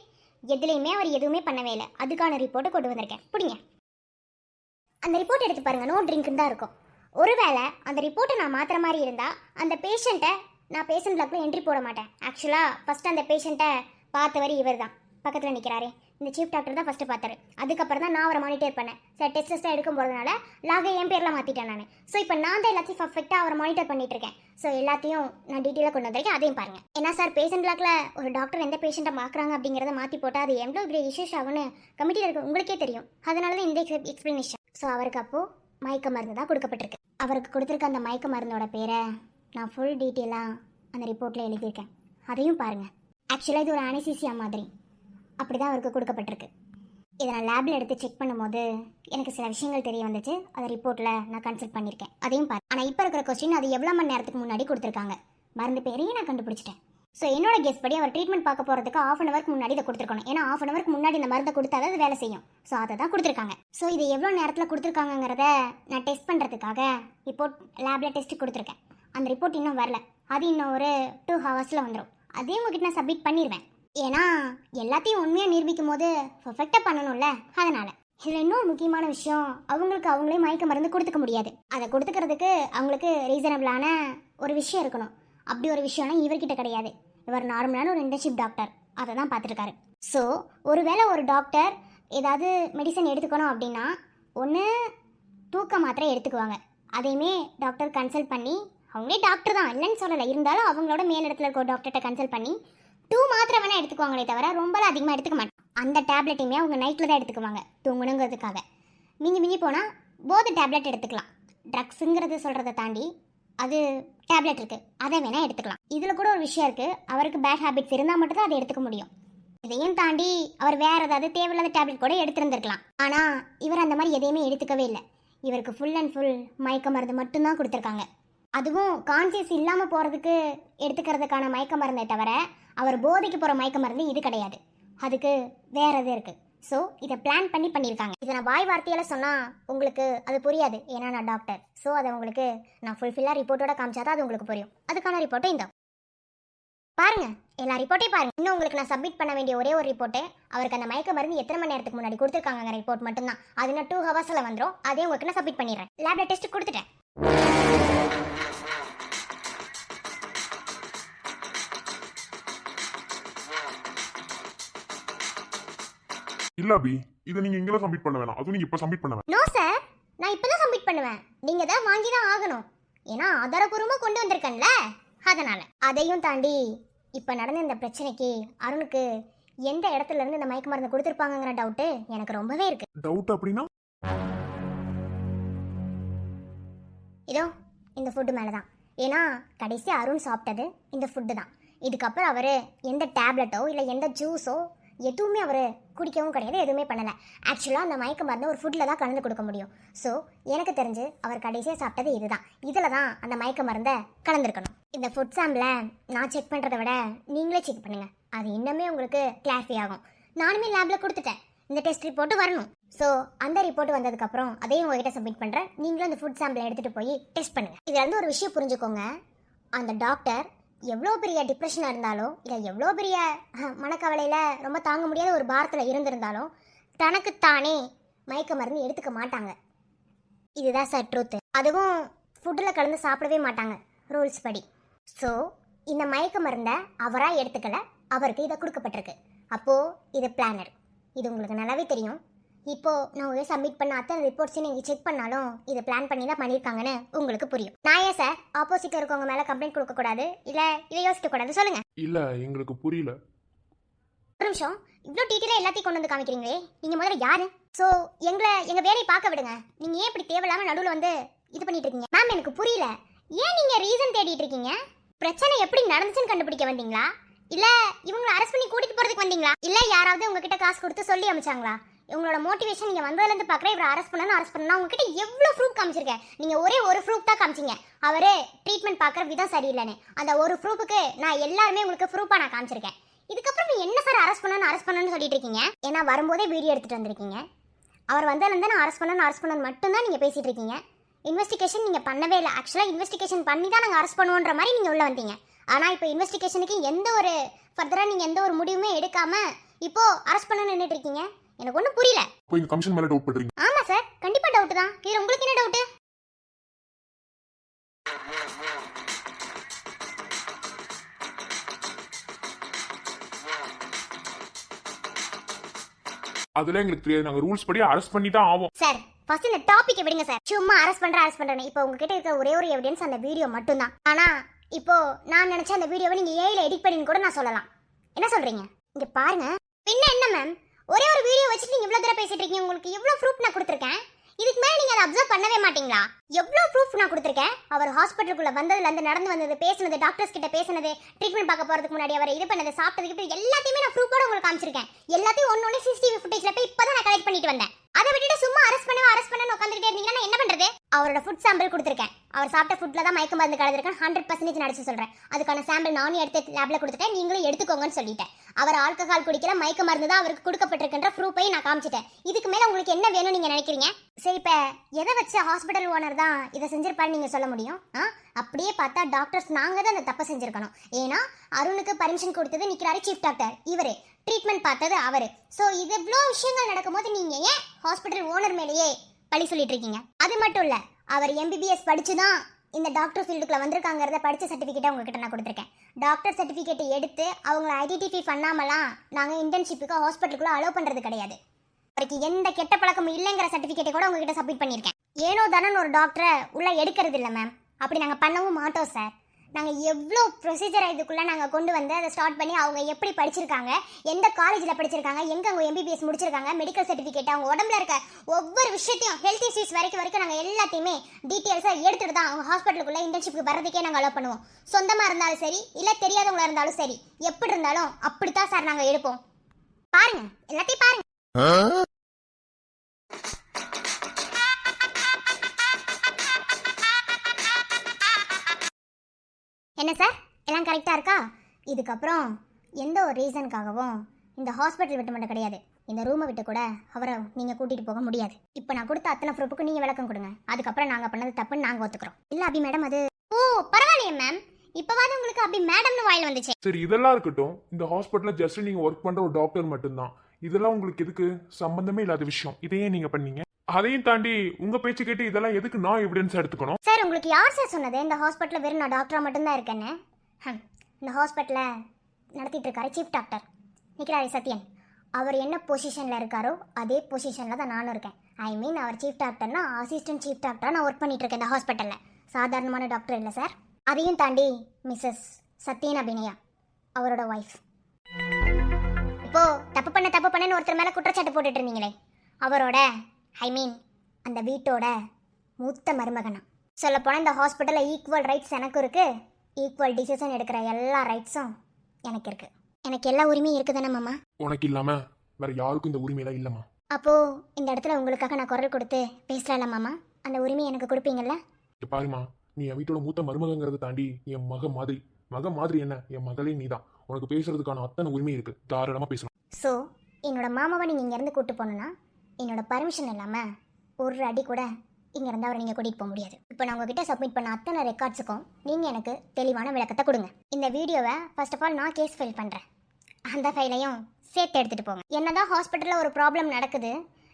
எதுலேயுமே அவர் எதுவுமே பண்ணவே இல்லை. அதுக்கான ரிப்போர்ட்டை கொண்டு வந்திருக்கேன், பிடிங்க. அந்த ரிப்போர்ட் எடுத்து பாருங்கள், நோ ட்ரிங்க்னு தான் இருக்கும். ஒருவேளை அந்த ரிப்போர்ட்டை நான் மாற்றுற மாதிரி இருந்தால் அந்த பேஷண்ட்டை நான் பேஷண்ட் லாக்ல என்ட்ரி போட மாட்டேன். ஆக்சுவலாக ஃபஸ்ட்டு அந்த பேஷண்ட்டை பார்த்தவர் இவர் தான், பக்கத்தில் நிற்கிறாரே இந்த சீஃப் டாக்டர் தான் ஃபஸ்ட்டு பார்த்தாரு. அதுக்கப்புறம் தான் நான் அவரை மானிட்டர் பண்ணேன். சார் டெஸ்ட்டாக எடுக்கும் போகிறதுனால லாகை என் பேரில் மாற்றிட்டேன் நான். ஸோ இப்போ நான் தான் எல்லாத்தையும் பர்ஃபெக்டாக அவரை மானிட்டர் பண்ணிட்டு இருக்கேன். ஸோ எல்லாத்தையும் நான் டீட்டெயிலாக கொண்டு வந்திருக்கேன், அதையும் பாருங்கள். ஏன்னா சார் பேஷண்ட் லாக்ல ஒரு டாக்டர் எந்த பேஷண்ட்டை பார்க்குறாங்க அப்படிங்கிறத மாற்றி போட்டால் அது எவ்வளோ பெரிய இஷ்யூஸ் ஆகும்னு கமிட்டியில் இருக்க உங்களுக்கே தெரியும். அதனால தான் இந்த எக்ஸ்பிளனேஷன். ஸோ அவருக்கு அப்போது மயக்க மருந்து தான் கொடுக்கப்பட்டிருக்கு. அவருக்கு கொடுத்துருக்க அந்த மயக்க மருந்தோட பேரை நான் ஃபுல் டீட்டெயிலாக அந்த ரிப்போர்ட்டில் எழுதியிருக்கேன், அதையும் பாருங்கள். ஆக்சுவலாக இது ஒரு அனசீசியா மாதிரி அப்படி தான் அவருக்கு கொடுக்கப்பட்டிருக்கு. இதை நான் லேபில் எடுத்து செக் பண்ணும்போது எனக்கு சில விஷயங்கள் தெரிய வந்துச்சு. அதை ரிப்போர்ட்டில் நான் கன்சல்ட் பண்ணியிருக்கேன், அதையும் பாரு. ஆனால் இப்போ இருக்கிற கொஸ்டின் அது எவ்வளோ மணி நேரத்துக்கு முன்னாடி கொடுத்துருக்காங்க, மருந்து பேரையும் நான் கண்டுபிடிச்சிட்டேன். ஸோ என்னோட கெஸ் படி அவர் ட்ரீட்மெண்ட் பார்க்க போகிறதுக்கு 1/2 ஹவருக்கு முன்னாடி இதை கொடுத்துருக்கணும். ஏன்னா 1/2 ஹவருக்கு முன்னாடி இந்த மருந்தை கொடுத்தா அது வேலை செய்யும். ஸோ அதை தான் கொடுத்துருக்காங்க. ஸோ இது எவ்வளோ நேரத்தில் கொடுத்துருக்காங்கிறத நான் டெஸ்ட் பண்ணுறதுக்காக ரிப்போர்ட் லேபில் டெஸ்ட்டு கொடுத்துருக்கேன். அந்த ரிப்போர்ட் இன்னும் வரல, அது இன்னும் ஒரு 2 ஹவர்ஸில் வந்துடும். அதையும் உங்ககிட்ட நான் சப்மிட் பண்ணிடுவேன். ஏன்னா எல்லாத்தையும் உண்மையாக நிரூபிக்கும் போது பர்ஃபெக்டாக பண்ணணும்ல, அதனால். இதில் இன்னொரு முக்கியமான விஷயம், அவங்களுக்கு அவங்களே மயக்க மருந்து கொடுத்துக்க முடியாது. அதை கொடுத்துக்கிறதுக்கு அவங்களுக்கு ரீசனபிளான ஒரு விஷயம் இருக்கணும். அப்படி ஒரு விஷயம்லாம் இவர்கிட்ட கிடையாது. இவர் நார்மலான ஒரு இன்டர்ன்ஷிப் டாக்டர், அதை தான் பார்த்துருக்காரு. ஸோ ஒருவேளை ஒரு டாக்டர் ஏதாவது மெடிசன் எடுத்துக்கணும் அப்படின்னா ஒன்று தூக்க மாத்திரை எடுத்துக்குவாங்க. அதையுமே டாக்டர் கன்சல்ட் பண்ணி, அவங்களே டாக்டர் தான் இல்லைன்னு சொல்லலை, இருந்தாலும் அவங்களோட மேலிடத்தில் இருக்க ஒரு டாக்டர்கிட்ட கன்சல்ட் பண்ணி 2 மாத்திரை வேணால் எடுத்துக்குவாங்களே தவிர ரொம்பலாம் அதிகமாக எடுத்துக்க மாட்டாங்க. அந்த டேப்லெட்டையுமே அவங்க நைட்டில் தான் எடுத்துக்குவாங்க தூங்கணுங்கிறதுக்காக. மிஞ்சி போனால் போதை டேப்லெட் எடுத்துக்கலாம். ட்ரக்ஸுங்கிறது சொல்கிறத தாண்டி அது டேப்லெட் இருக்குது, அதை வேணால் எடுத்துக்கலாம். இதில் கூட ஒரு விஷயம் இருக்குது, அவருக்கு பேட் ஹேபிட்ஸ் இருந்தால் மட்டும்தான் அதை எடுத்துக்க முடியும். இதையும் தாண்டி அவர் வேறு ஏதாவது தேவையில்லாத டேப்லெட் கூட எடுத்துருந்துருக்கலாம். ஆனால் இவர் அந்த மாதிரி எதையுமே எடுத்துக்கவே இல்லை. இவருக்கு ஃபுல் அண்ட் ஃபுல் மயக்க மருந்து மட்டும்தான் கொடுத்துருக்காங்க. அதுவும் கான்சியஸ் இல்லாமல் போகிறதுக்கு எடுத்துக்கிறதுக்கான மயக்க மருந்தை தவிர அவர் போதைக்கு போகிற மயக்க மருந்து இது கிடையாது. அதுக்கு வேற எது இருக்குது. ஸோ இதை பிளான் பண்ணி பண்ணியிருக்காங்க. இதை நான் வாய் வார்த்தையால் சொன்னால் உங்களுக்கு அது புரியாது, ஏன்னா நான் டாக்டர். ஸோ அதை உங்களுக்கு நான் ஃபுல்ஃபில்லாக ரிப்போர்ட்டோட காமிச்சாதான் அது உங்களுக்கு புரியும். அதுக்கான ரிப்போர்ட்டை இந்த பாருங்க, எல்லா ரிப்போர்ட்டையும் பாருங்க. இன்னும் உங்களுக்கு நான் சப்மிட் பண்ண வேண்டிய ஒரே ஒரு ரிப்போர்ட்டு, அவருக்கு அந்த மயக்க மருந்து எத்தனை மணி நேரத்துக்கு முன்னாடி கொடுத்துருக்காங்க ரிப்போர்ட் மட்டும்தான். அது இன்னும் 2 ஹவர்ஸில் வந்துடும். அதே உங்களுக்கு நான் சப்மிட் பண்ணிடுறேன். லேப்ல டெஸ்ட் கொடுத்துட்டேன். இல்ல அபி, இதை நீங்க எங்கெல்லாம் சப்மிட் பண்ண வேணாம், அதுவும் நீங்க இப்ப சப்மிட் பண்ண வேணாம். நோ சார், நான் இப்போ தான் சப்மிட் பண்ணுவேன். நீங்கள் தான் வாங்கி தான் ஆகணும், ஏன்னா ஆதாரபூர்வமாக கொண்டு வந்திருக்கேன்ல, அதனால். அதையும் தாண்டி இப்போ நடந்த இந்த பிரச்சனைக்கு அருணுக்கு எந்த இடத்துல இருந்து இந்த மயக்க மருந்து கொடுத்துருப்பாங்கங்கிற டவுட்டு எனக்கு ரொம்பவே இருக்கு. டவுட் அப்படின்னா இதோ இந்த ஃபுட்டு மேலே தான். ஏன்னா கடைசி அருண் சாப்பிட்டது இந்த ஃபுட்டு தான். இதுக்கப்புறம் அவர் எந்த டேப்லெட்டோ இல்லை எந்த ஜூஸோ எதுவுமே அவர் குடிக்கவும் கிடையாது, எதுவுமே பண்ணலை. ஆக்சுவலாக அந்த மயக்க மருந்து ஒரு ஃபுட்டில் தான் கலந்து கொடுக்க முடியும். ஸோ எனக்கு தெரிஞ்சு அவர் கடைசியாக சாப்பிட்டது இதுதான். இதில் தான் அந்த மயக்க மருந்தை கலந்துருக்கணும். இந்த ஃபுட் சாம்பிளை நான் செக் பண்ணுறதை விட நீங்களே செக் பண்ணுங்கள், அது இன்னுமே உங்களுக்கு கிளாரிஃபை ஆகும். நானுமே லேபில் கொடுத்துட்டேன், இந்த டெஸ்ட் ரிப்போர்ட்டு வரணும். ஸோ அந்த ரிப்போர்ட் வந்ததுக்கப்புறம் அதையும் உங்ககிட்ட சப்மிட் பண்ணுறேன். நீங்களும் அந்த ஃபுட் சாம்பிளை எடுத்துகிட்டு போய் டெஸ்ட் பண்ணுங்கள். இதில் வந்து ஒரு விஷயம் புரிஞ்சுக்கோங்க, அந்த டாக்டர் எவ்வளோ பெரிய டிப்ரெஷனாக இருந்தாலும் இல்லை எவ்வளோ பெரிய மனக்கவலையில் ரொம்ப தாங்க முடியாத ஒரு பாரத்தில் இருந்திருந்தாலும் தனக்குத்தானே மயக்க மருந்து எடுத்துக்க மாட்டாங்க. இதுதான் சார் ட்ரூத்து. அதுவும் ஃபுட்டில் கலந்து சாப்பிடவே மாட்டாங்க ரூல்ஸ் படி. ஸோ இந்த மயக்க மருந்தை அவராக எடுத்துக்கல, அவருக்கு இதை கொடுக்கப்பட்டிருக்கு. அப்போது இது பிளானர், இது உங்களுக்கு நல்லாவே தெரியும். இப்போது நான் உங்களுக்கு சப்மிட் பண்ண அத்தனை ரிப்போர்ட்ஸையும் நீங்கள் செக் பண்ணாலும் இதை பிளான் பண்ணி தான் பண்ணியிருக்காங்கன்னு உங்களுக்கு புரியும். நான் ஏன் சார் ஆப்போசிட்டில் இருக்கவங்க மேலே கம்ப்ளைண்ட் கொடுக்கக்கூடாது, இல்லை இதை யோசிக்கக்கூடாது சொல்லுங்கள். இல்லை, எங்களுக்கு புரியல. ஒரு நிமிஷம், இவ்வளோ டீட்டெயிலாக எல்லாத்தையும் கொண்டு வந்து காமிக்கிறீங்களே, நீங்கள் முதல்ல யாரு? ஸோ எங்கள் வேலையை பார்க்க விடுங்க. நீங்கள் ஏன் இப்படி தேவையில்லாமல் நடுவில் வந்து இது பண்ணிட்டு இருக்கீங்க? மேம் எனக்கு புரியல, ஏன் நீங்கள் ரீசன் தேடிட்டு இருக்கீங்க? பிரச்சனை எப்படி நடந்துச்சுன்னு கண்டுபிடிக்க வந்தீங்களா, இல்லை இவங்களை அரெஸ்ட் பண்ணி கூட்டிகிட்டு போகிறதுக்கு வந்தீங்களா, இல்லை யாராவது உங்ககிட்ட காசு கொடுத்து சொல்லி அமைச்சாங்களா? உங்களோட மோட்டிவேஷன் நீங்கள் வந்ததுலேருந்து பார்க்குறேன், இவரை அரெஸ்ட் பண்ணணும் உங்ககிட்ட எவ்வளோ ப்ரூஃப் காமிச்சிருக்கேன். நீங்கள் ஒரே ஒரு ப்ரூஃப் தான் காமிச்சிங்க, அவரே ட்ரீட்மெண்ட் பார்க்குற விதம் சரியில்லைன்னு. அந்த ஒரு ப்ரூஃபுக்கு நான் எல்லாருமே உங்களுக்கு ப்ரூஃபாக நான் காமிச்சிருக்கேன். இதுக்கப்புறம் நீ என்ன சார் அரெஸ்ட் பண்ணணும்னு சொல்லிட்டு இருக்கீங்க? ஏன்னா வரும்போதே வீடியோ எடுத்துகிட்டு வந்திருக்கீங்க. அவர் வந்ததுலேருந்து நான் அரெஸ்ட் பண்ணணும் மட்டும்தான் நீங்கள் பேசிகிட்டு இருக்கீங்க. இன்வெஸ்டிகேஷன் நீங்கள் பண்ணவே இல்லை. ஆக்சுவலாக இன்வெஸ்டிகேஷன் பண்ணி தான் நாங்கள் அரெஸ்ட் பண்ணுவோன்ற மாதிரி நீங்கள் உள்ளே வந்தீங்க. ஆனால் இப்போ இன்வெஸ்டிகேஷனுக்கு எந்த ஒரு ஃபர்தராக நீங்கள் எந்த ஒரு முடிவுமே எடுக்காமல் இப்போ அரெஸ்ட் பண்ண நின்றுட்டு இருக்கீங்க. எனக்கு ஒன்றும் புரியல. இப்போ இந்த கமிஷன் மேலே டவுட் பண்றீங்க? ஆமாம் சார், கண்டிப்பாக டவுட் தான். இது உங்களுக்கு என்ன டவுட்டு? அதெல்லாம் எங்களுக்கு தெரியாது. நாங்கள் ரூல்ஸ் படி அரெஸ்ட் பண்ணி தான் ஆவோம். சார் ஃபர்ஸ்ட் இந்த டாபிக் விடுங்க சார். சும்மா அரெஸ்ட் பண்றேன். இப்போ உங்ககிட்ட இருக்க ஒரே ஒரு எவிடன்ஸ் அந்த வீடியோ மட்டும்தான். ஆனா இப்போ நான் நினைச்ச அந்த வீடியோவை நீங்க ஏஐல எடிட் பண்ணின்னு கூட நான் சொல்லலாம். என்ன சொல்றீங்க? இங்க பாருங்க. பின்ன என்ன மேம், ஒரே ஒரு வீடியோ வச்சுட்டு நீங்க இவ்வளவு தூரம் பேசிட்டு இருக்கீங்க. உங்களுக்கு எவ்வளவு ப்ரூஃப் நான் கொடுத்துருக்கேன். இதுக்கு மேல நீங்க அதை அப்சர்வ் பண்ணவே மாட்டீங்களா? எவ்வளவு ப்ரூஃப் நான் கொடுத்துருக்கேன். அவர் ஹாஸ்பிட்டலுக்குள்ள வந்ததுல இருந்து நடந்து வந்தது, பேசுனது, டாக்டர்ஸ் கிட்ட பேசுனது, ட்ரீட்மெண்ட் பார்க்க போறதுக்கு முன்னாடி அவர் இது பண்ணது, சாப்பிட்டதுக்கு எல்லாத்தையுமே நான் ப்ரூஃபோட உங்களுக்கு காமிச்சிருக்கேன். எல்லாத்தையும் ஒன்னொன்னு சிசிடிவி ஃபுட்டேஜ்ல போய் இப்பதான் நான் கலெக்ட் பண்ணிட்டு வந்தேன். அதை விட்டுட்டு சும்மா அரெஸ்ட் பண்ண உட்காந்துக்கிட்டே இருந்தீங்கன்னா என்ன பண்றது? அவரோட ஃபுட் சாம்பிள் கொடுத்துருக்கேன். அவர் சாப்பிட்ட ஃபுட்ல தான் மயக்க மருந்து கலந்துருக்கேன். 100% நடிச்சு சொல்றேன். அதுக்கான சாம்பிள் நானும் எடுத்து லேப்ல கொடுத்துட்டேன். நீங்களும் எடுத்துக்கோங்கன்னு சொல்லிட்டேன். அவர் ஆல்கஹால் குடிக்கல, மயக்க மருந்து தான் அவருக்கு கொடுக்கப்பட்டிருக்கின்ற ப்ரூஃபை நான் காமிச்சிட்டேன். இதுக்கு மேல உங்களுக்கு என்ன வேணும் நீங்க நினைக்கிறீங்க? சரி, இப்ப எதை வச்சு ஹாஸ்பிட்டல் ஓனர் தான் இதை செஞ்சிருப்பாரு நீங்க சொல்ல முடியும்? அப்படியே பார்த்தா டாக்டர்ஸ் நாங்க தான் அந்த தப்பை செஞ்சிருக்கணும். ஏன்னா அருணுக்கு பர்மிஷன் கொடுத்தது நிக்கிறாரு சீஃப் டாக்டர், இவரு ட்ரீட்மெண்ட் பார்த்தது அவரு. ஸோ இது இவ்வளோ விஷயங்கள் நடக்கும்போது நீங்க ஏன் ஹாஸ்பிட்டல் ஓனர் மேலேயே பழி சொல்லிட்டு இருக்கீங்க? அது மட்டும் இல்ல, அவர் எம்பிபிஎஸ் படிச்சுதான் இந்த டாக்டர் ஃபீல்டுக்குள்ள வந்திருக்காங்கிறத படிச்ச சர்டிஃபிகேட்டை உங்ககிட்ட நான் கொடுத்துருக்கேன். டாக்டர் சர்டிஃபிகேட்டை எடுத்து அவங்கள ஐடென்டிஃபை பண்ணாமலாம் நாங்கள் இன்டர்ன்ஷிப்புக்கு ஹாஸ்பிட்டலுக்குள்ள அலோவ் பண்றது கிடையாது. அவருக்கு எந்த கெட்ட பழக்கமும் இல்லைங்கிற சர்டிஃபிகேட்டை கூட உங்ககிட்ட சப்மிட் பண்ணியிருக்கேன். ஏனோ தானே ஒரு டாக்டரை உள்ள எடுக்கிறது இல்லை மேம். அப்படி நாங்கள் பண்ணவும் மாட்டோம் சார். நாங்கள் எவ்வளோ ப்ரொசீஜரை இதுக்குள்ளே நாங்கள் கொண்டு வந்து அதை ஸ்டார்ட் பண்ணி அவங்க எப்படி படிச்சிருக்காங்க, எந்த காலேஜில் படிச்சிருக்காங்க, எங்கே அவங்க எம்பிபிஎஸ் முடிச்சிருக்காங்க, மெடிக்கல் சர்டிஃபிகேட், அவங்க உடம்புல இருக்க ஒவ்வொரு விஷயத்தையும் ஹெல்த் இஷ்யூஸ் வரைக்கும் நாங்கள் எல்லாத்தையுமே டீட்டெயில்ஸாக எடுத்துகிட்டு தான் அவங்க ஹாஸ்பிட்டலுக்குள்ளே இன்டர்ன்ஷிப்புக்கு வர்றதுக்கே நாங்கள் அலோவ் பண்ணுவோம். சொந்தமாக இருந்தாலும் சரி, இல்லை தெரியாதவங்களா இருந்தாலும் சரி, எப்படி இருந்தாலும் அப்படித்தான் சார் நாங்கள் எடுப்போம். பாருங்க, எல்லாத்தையும் பாருங்க. என்ன சார், எல்லாம் கரெக்டாக இருக்கா? இதுக்கப்புறம் எந்த ஒரு ரீசனுக்காகவும் இந்த ஹாஸ்பிட்டல் விட்டு மட்டும் கிடையாது, இந்த ரூமை விட்டு கூட அவரை நீங்கள் கூட்டிகிட்டு போக முடியாது. இப்போ நான் கொடுத்த அத்தனை ப்ரூஃபுக்கு நீங்கள் விளக்கம் கொடுங்க. அதுக்கப்புறம் நாங்கள் பண்ணது தப்புன்னு நாங்கள் ஒத்துக்கிறோம். இல்லை அபி மேடம், அது பரவாயில்லையே மேம். இப்போவாது உங்களுக்கு அப்படி மேடம்னு வாயில் வந்துச்சு. சரி, இதெல்லாம் இருக்கட்டும். இந்த ஹாஸ்பிட்டலில் ஜஸ்ட் நீங்கள் ஒர்க் பண்ணுற ஒரு டாக்டர் மட்டும்தான். இதெல்லாம் உங்களுக்கு எதுக்கு? சம்பந்தமே இல்லாத விஷயம். இதையே நீங்கள் பண்ணீங்க. அதையும் தாண்டி உங்க பேச்சு கேட்டு இதெல்லாம் எதுக்கு நான் எவிடன்ஸ் எடுத்துக்கணும்? சார், உங்களுக்கு யார் சார் சொன்னது இந்த ஹாஸ்பிட்டலில் வெறும் நான் டாக்டரா மட்டும்தான் இருக்கேன்னு? இந்த ஹாஸ்பிட்டலில் நடத்திட்டு இருக்காரு சீஃப் டாக்டர் நிக்கிறாரு சத்யன். அவர் என்ன பொசிஷனில் இருக்காரோ அதே பொசிஷனில் தான் நானும் இருக்கேன். ஐ மீன், அவர் சீஃப் டாக்டர்னா அசிஸ்டன்ட் சீஃப் டாக்டராக நான் ஒர்க் பண்ணிட்டு இருக்கேன் இந்த ஹாஸ்பிட்டலில். சாதாரணமான டாக்டர் இல்லை சார். அதையும் தாண்டி மிஸ்ஸஸ் சத்யன் அபிநயா அவரோட ஒய்ஃப். இப்போ தப்பு பண்ணன்னு ஒருத்தர் மேலே குற்றச்சாட்டு போட்டுட்டு இருந்தீங்களே, அவரோட ஐ மீன் அந்த வீட்டோட மூத்த மருமகனா. சொல்லப்போனால் இந்த ஹாஸ்பிட்டலில் ஈக்குவல் ரைட்ஸ் எனக்கும் இருக்குது. ஈக்குவல் டிசிஷன் எடுக்கிற எல்லா ரைட்ஸும் எனக்கு இருக்குது. எனக்கு எல்லா உரிமையும் இருக்குது தானே மாமா? உனக்கு இல்லாமல் வேற யாருக்கும் இந்த உரிமையெல்லாம் இல்லைம்மா. அப்போது இந்த இடத்துல உங்களுக்காக நான் குரல் கொடுத்து பேசலாம்ல மாமா? அந்த உரிமையை எனக்கு கொடுப்பீங்கல்ல? பாருமா, நீ என் வீட்டோட மூத்த மருமகங்கிறத தாண்டி என் மக மாதிரி என்ன, என் மகளே நீ தான். உனக்கு பேசுறதுக்கான அத்தனை உரிமை இருக்குது. தாராளமாக பேசலாம். ஸோ என்னோட மாமாவை நீங்கள் இங்கேருந்து கூப்பிட்டு போகணுன்னா என்னோட பர்மிஷன் இல்லாமல் ஒரு அடி கூட இங்கேருந்து அவரை நீங்கள் கூட்டிகிட்டு போக முடியாது. இப்போ நான் உங்ககிட்ட சப்மிட் பண்ண அத்தனை ரெக்கார்ட்ஸுக்கும் நீங்கள் எனக்கு தெளிவான விளக்கத்தை கொடுங்க. இந்த வீடியோவை ஃபர்ஸ்ட் ஆஃப் ஆல் நான் கேஸ் ஃபைல் பண்ணுறேன். அந்த ஃபைலையும் சேர்த்து எடுத்துகிட்டு போங்க. என்னதான் ஹாஸ்பிட்டலில் ஒரு ப்ராப்ளம் நடக்குது,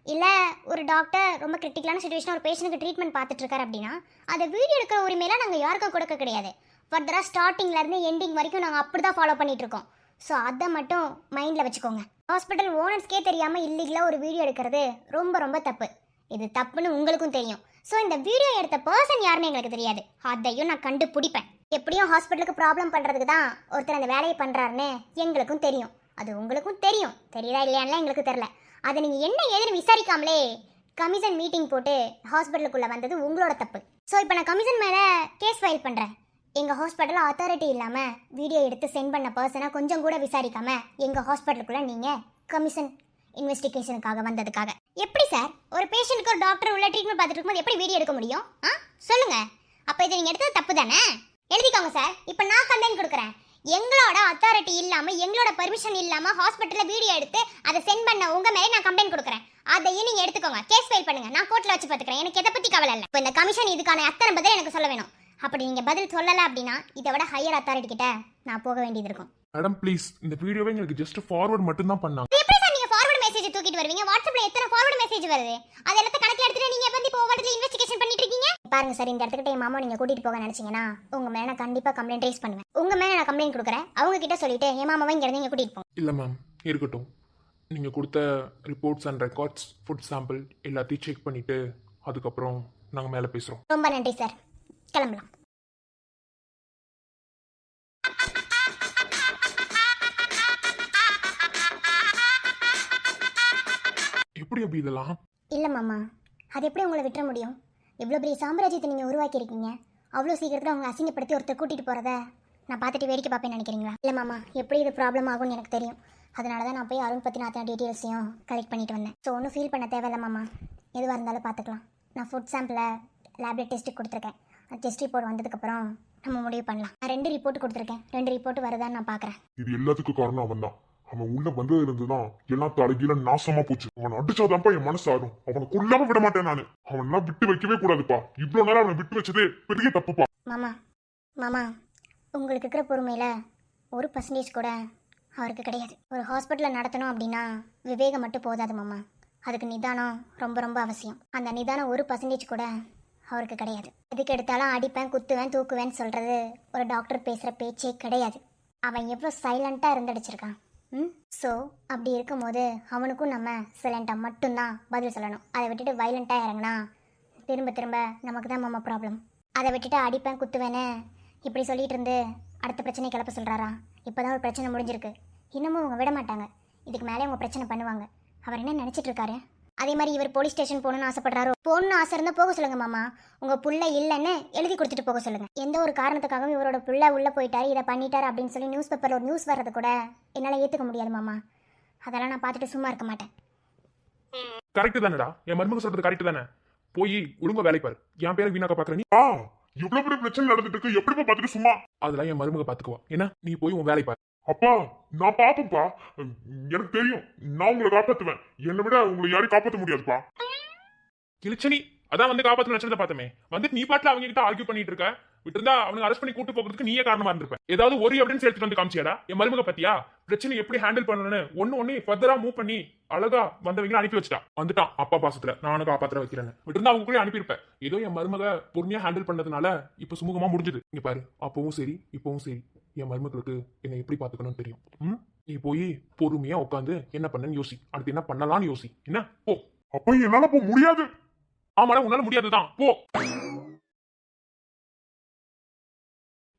இல்லை ஒரு டாக்டர் ரொம்ப கிரிட்டிக்கலான சுச்சுவேஷன் ஒரு பேஷண்ட்டுக்கு ட்ரீட்மெண்ட் பார்த்துட்டு இருக்காரு அப்படின்னா அதை வீடியோ எடுக்கிற உரிமையெல்லாம் நாங்கள் யாருக்கும் கொடுக்க கிடையாது. ஃபர்தராக ஸ்டார்டிங்லேருந்து எண்டிங் வரைக்கும் நாங்கள் அப்படி தான் ஃபாலோ பண்ணிட்டு இருக்கோம். ஸோ அதை மட்டும் மைண்டில் வச்சுக்கோங்க. ஹாஸ்பிட்டல் ஓனர்ஸ்க்கே தெரியாமல் இல்லீகலாக ஒரு வீடியோ எடுக்கிறது ரொம்ப ரொம்ப தப்பு. இது தப்புன்னு உங்களுக்கும் தெரியும். ஸோ இந்த வீடியோ எடுத்த பர்சன் யாருன்னு எங்களுக்கு தெரியாது. அதையும் நான் கண்டுபிடிப்பேன். எப்படியும் ஹாஸ்பிட்டலுக்கு ப்ராப்ளம் பண்ணுறதுக்கு தான் ஒருத்தர் அந்த வேலையை பண்ணுறாருன்னு எங்களுக்கும் தெரியும். அது உங்களுக்கும் தெரியும். தெரியுதா இல்லையான்லாம் எங்களுக்கு தெரில. அதை நீங்கள் என்ன ஏதுன்னு விசாரிக்காமலே கமிஷன் மீட்டிங் போட்டு ஹாஸ்பிட்டலுக்குள்ளே வந்தது உங்களோட தப்பு. ஸோ இப்போ நான் கமிஷன் மேலே கேஸ் ஃபைல் பண்ணுறேன். எங்கள் ஹாஸ்பிட்டலில் அத்தாரிட்டி இல்லாமல் வீடியோ எடுத்து சென்ட் பண்ண பர்சனை கொஞ்சம் கூட விசாரிக்காமல் எங்கள் ஹாஸ்பிட்டலுக்குள்ளே நீங்கள் கமிஷன் இன்வெஸ்டிகேஷனுக்காக வந்ததுக்காக எப்படி சார் ஒரு பேஷண்ட்டுக்கு ஒரு டாக்டர் உள்ள ட்ரீட்மெண்ட் பார்த்துட்டு இருக்கும்போது எப்படி வீடியோ எடுக்க முடியும்? சொல்லுங்கள். அப்போ இதை நீங்கள் எடுத்தது தப்பு தானே? எழுதிக்கோங்க சார். இப்போ நான் கம்ப்ளைண்ட் கொடுக்குறேன். எங்களோட அத்தாரிட்டி இல்லாம எங்களோட பெர்மிஷன் இல்லாம ஹாஸ்பிட்டல்ல வீடியோ எடுத்து அதை சென்ட் பண்ண உங்க மேல நான் கம்ப்ளைண்ட் கொடுக்குறேன். அதையும் நீங்க எடுத்துக்கோங்க, கேஸ் ஃபைல் பண்ணுங்க, நான் கோர்ட்ல வச்சு பாத்துக்கிறேன். எனக்கு எதை பத்தி கவலை இல்லை. இப்போ இந்த கமிஷன் இதுக்கான அத்தனை பதில் எனக்கு சொல்ல வேணும். அப்படி நீங்க பதில் சொல்லல அப்படின்னா இதை விட ஹையர் அத்தாரிட்டி கிட்ட நான் போக வேண்டியது இருக்கும். மேடம் ப்ளீஸ், இந்த வீடியோவை எங்களுக்கு ஜஸ்ட் ஃபார்வர்ட் மட்டும் தான் பண்ணாங்க. எப்படி சார் நீங்க ஃபார்வர்ட் மெசேஜ் தூக்கிட்டு வருவீங்க? வாட்ஸ்அப்ல எத்தனை ஃபார்வர்ட் மெசேஜ் வருது? அது எல்லாத்தையும் கணக்கில் எடுத்துட்டு நீங்க வந்து இப்போ ஒவ்வொரு இன்வெஸ்டிகேஷன் பண்ணிட்டு இருக்கீங்க. பாருங்க சார், இந்த இடத்துக்கிட்ட என் மாமா நீங்க கூட்டிட்டு போக நினைச்சீங்கன்னா உங்க மேல நான் கண்டிப்பா கம்ப்ளைண்ட் ரைஸ் பண்ணுவேன். உங்க மேல நான் கம்ப்ளைண்ட் கொடுக்குறேன், அவங்க கிட்ட சொல்லிட்டு என் மாமாவை இங்க இருந்து கூட்டிட்டு போங்க. இல்லை மேம், இருக்கட்டும். நீங்கள் கொடுத்த reports and records, food sample எல்லாத்தையும் செக் பண்ணிவிட்டு அதுக்கப்புறம் நாங்கள் மேலே பேசுகிறோம். ரொம்ப நன்றி சார், கிளம்பலாம். எப்படி அப்படி இதெல்லாம்? இல்ல மாமா, அது எப்படி உங்களை விட்டுற முடியும்? எவ்வளோ பெரிய சாம்ராஜ்யத்தை நீங்க உருவாக்கி இருக்கீங்க. அவ்வளோ சீக்கிரத்தில் அவங்க அசிங்கப்படுத்தி ஒருத்தர் கூட்டிட்டு போறத நான் பார்த்துட்டு வேடிக்கை பார்ப்பேன்னு நினைக்கிறீங்களா? இல்லை மாமா, எப்படி இது ப்ராப்ளம் ஆகும்னு எனக்கு தெரியும். அதனால தான் நான் போய் அருண் பற்றின அத்தனை டீட்டெயில்ஸையும் கலெக்ட் பண்ணிட்டு வந்தேன். ஸோ ஒன்றும் ஃபீல் பண்ண தேவையில்ல மாமா, எதுவாக இருந்தாலும் பார்த்துக்கலாம். நான் ஃபுட் சாம்பிளை லேப்ல டெஸ்ட்டுக்கு கொடுத்துருக்கேன். டெஸ்ட் ரிப்போர்ட் வந்ததுக்கப்புறம் நம்ம முடிவு பண்ணலாம். நான் 2 ரிப்போர்ட் கொடுத்துருக்கேன், 2 ரிப்போர்ட் வருதான்னு நான் பார்க்குறேன். இது எல்லாத்துக்கும் காரணம் அவன் தான். அவன் உள்ள வந்ததுல இருந்துதான் எல்லாம் தலைகீழ நாசமா போச்சு. அவன் அடிச்சாதான்ப்பா என் மனசு ஆடும். அவனை கொல்லாம விட மாட்டேன் நானு. அவன்லாம் விட்டு வைக்கவே கூடாதுப்பா. இவ்வளவு நேரம் அவனை விட்டு வச்சதே பெரிய தப்புப்பா. மாமா மாமா, உங்களுக்கு இருக்கிற பொறுமையில் 1% கூட அவருக்கு கிடையாது. ஒரு ஹாஸ்பிட்டலில் நடத்தணும் அப்படின்னா விவேகம் மட்டும் போதாது மாமா, அதுக்கு நிதானம் ரொம்ப ரொம்ப அவசியம். அந்த நிதானம் 1% கூட அவருக்கு கிடையாது. எதுக்கு எடுத்தாலும் அடிப்பேன், குத்துவேன், தூக்குவேன்னு சொல்கிறது ஒரு டாக்டர் பேசுகிற பேச்சே கிடையாது. அவன் எவ்வளோ சைலண்ட்டாக இருந்தடிச்சிருக்கான். ஸோ அப்படி இருக்கும்போது அவனுக்கும் நம்ம சைலண்ட்டாக மட்டும்தான் பதில் சொல்லணும். அதை விட்டுட்டு வைலண்ட்டாக இறங்கினா திரும்ப திரும்ப நமக்கு தான் மாமா ப்ராப்ளம். அதை விட்டுட்டு அடிப்பேன் குத்துவேன்னு இப்படி சொல்லிட்டு இருந்து அடுத்த பிரச்சனை கிளப்ப சொல்கிறாரா? இப்போ தான் ஒரு பிரச்சனை முடிஞ்சிருக்கு, இன்னமும் அவங்க விட மாட்டாங்க. இதுக்கு மேலே அவங்க பிரச்சனை பண்ணுவாங்க. அவர் என்ன நினச்சிட்டு இருக்காரு? அதே மாதிரி இவர் போலீஸ் ஸ்டேஷன் போகணும்னு ஆசைப்படுறாரோ? போகணும்னு ஆசை இருந்தால் போக சொல்லுங்க மாமா. உங்கள் புள்ள இல்லைன்னு எழுதி கொடுத்துட்டு போக சொல்லுங்க. எந்த ஒரு காரணத்துக்காகவும் இவரோட புள்ள உள்ளே போயிட்டாரு, இதை பண்ணிட்டாரு அப்படின்னு சொல்லி நியூஸ் பேப்பரில் ஒரு நியூஸ் வர்றது கூட என்னால் ஏற்றுக்க முடியாது மாமா. அதெல்லாம் நான் பார்த்துட்டு சும்மா இருக்க மாட்டேன். கரெக்டு தானடா, என் மருமக சொல்றது கரெக்டு தானே. போய் ஒழுங்கா வேலை பாரு. என் பேரை வீணாக்க பார்க்குற நீ. இவ்வளவு பெரிய பிரச்சனை நடந்துட்டு இருக்கு, எப்படிப்பா பார்த்துட்டு சும்மா? அதெல்லாம் என் மருமக பார்த்துக்குவா. என்ன, நீ போய் உன் வேலை பாரு. அப்பா நான் பாப்பேன்ப்பா, எனக்கு தெரியும், நான் உங்களை காப்பாத்துவேன். என்னை விட உங்களை யாரையும் காப்பாற்ற முடியாதுப்பா. கிழிச்சனி அதான் வந்து காப்பாற்ற நினைச்சதை பார்த்தமே. வந்துட்டு நீ பாட்டுல அவங்க கிட்ட ஆர்கியூ பண்ணிட்டு இருக்க. விட்டுருந்தா அவனுக்கு அரெஸ்ட் பண்ணி கூட்டு போகிறதுக்கு நீயே காரணமா இருந்திருப்ப. ஏதாவது ஒரு எவிடன்ஸ் எடுத்துட்டு வந்து காமிச்சியாடா? என் மருமக பத்தியா பிரச்சனை எப்படி ஹேண்டில் பண்ணணும்னு ஒன்னு ஃபர்தரா மூவ் பண்ணி அழகா வந்தவங்களை அனுப்பி வச்சுட்டா. வந்துட்டான் அப்பா பாசத்துல நானும் காப்பாற்ற வைக்கிறேன்னு. விட்டுருந்தா அவங்க கூட அனுப்பியிருப்பேன். ஏதோ என் மருமக பொறுமையா ஹேண்டில் பண்ணதுனால இப்ப சுமூகமா முடிஞ்சது. இங்க பாரு, அப்பவும் சரி இப்பவும் சரி என் மருமகளுக்கு என்னை எப்படி பாத்துக்கணும்னு தெரியும். நீ போய் பொறுமையா உட்காந்து என்ன பண்ணன்னு யோசி, அடுத்து என்ன பண்ணலாம்னு யோசி. என்ன போ. அப்ப என்னால போக முடியாது. ஆமாடா, உன்னால முடியாதுதான், போ.